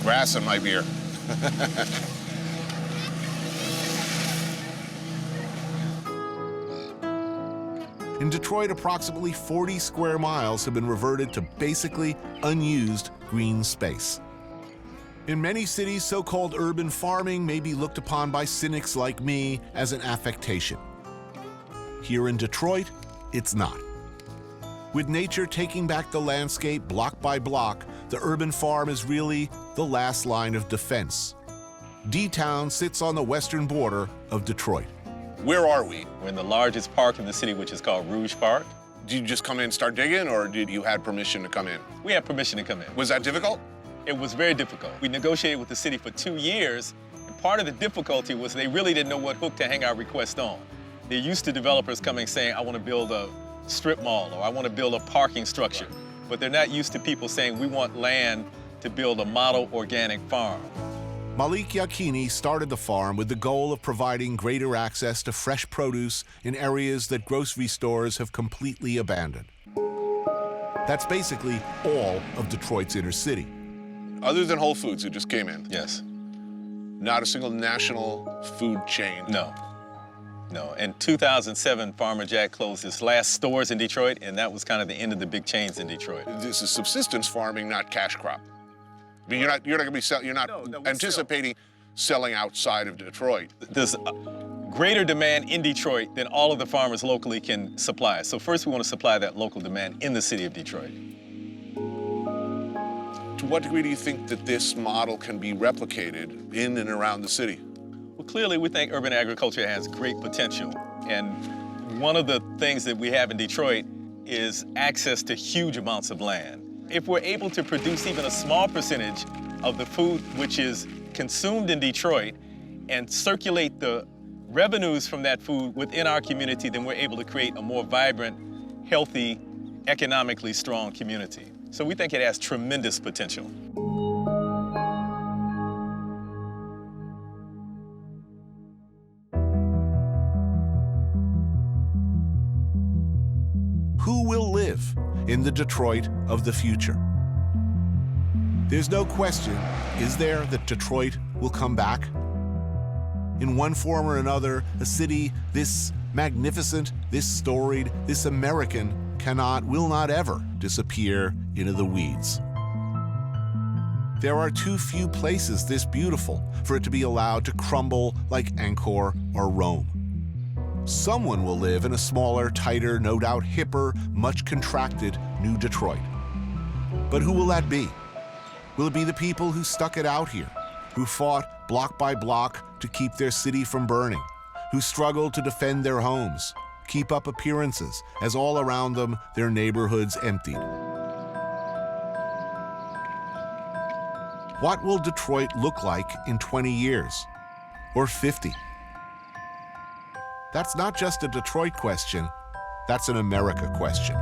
grass in my beer. In Detroit, approximately 40 square miles have been reverted to basically unused green space. In many cities, so-called urban farming may be looked upon by cynics like me as an affectation. Here in Detroit, it's not. With nature taking back the landscape block by block, the urban farm is really the last line of defense. D-Town sits on the western border of Detroit. Where are we? We're in the largest park in the city, which is called Rouge Park. Did you just come in and start digging, or did you have permission to come in? We had permission to come in. Was that difficult? It was very difficult. We negotiated with the city for 2 years, and part of the difficulty was they really didn't know what hook to hang our request on. They're used to developers coming saying, I want to build a strip mall, or I want to build a parking structure. But they're not used to people saying, we want land to build a model organic farm. Malik Yakini started the farm with the goal of providing greater access to fresh produce in areas that grocery stores have completely abandoned. That's basically all of Detroit's inner city. Other than Whole Foods, who just came in? Yes. Not a single national food chain? No. No. In 2007, Farmer Jack closed his last stores in Detroit, and that was kind of the end of the big chains in Detroit. This is subsistence farming, not cash crop. I mean, you're not going to be you're not anticipating selling outside of Detroit. There's greater demand in Detroit than all of the farmers locally can supply. So first we want to supply that local demand in the city of Detroit. To what degree do you think that this model can be replicated in and around the city? Well, clearly we think urban agriculture has great potential. And one of the things that we have in Detroit is access to huge amounts of land. If we're able to produce even a small percentage of the food which is consumed in Detroit and circulate the revenues from that food within our community, then we're able to create a more vibrant, healthy, economically strong community. So we think it has tremendous potential. Who will live in the Detroit of the future? There's no question, is there, that Detroit will come back? In one form or another, a city this magnificent, this storied, this American will not ever disappear into the weeds. There are too few places this beautiful for it to be allowed to crumble like Angkor or Rome. Someone will live in a smaller, tighter, no doubt hipper, much contracted New Detroit. But who will that be? Will it be the people who stuck it out here, who fought block by block to keep their city from burning, who struggled to defend their homes, keep up appearances as all around them their neighborhoods emptied? What will Detroit look like in 20 years or 50? That's not just a Detroit question, that's an America question.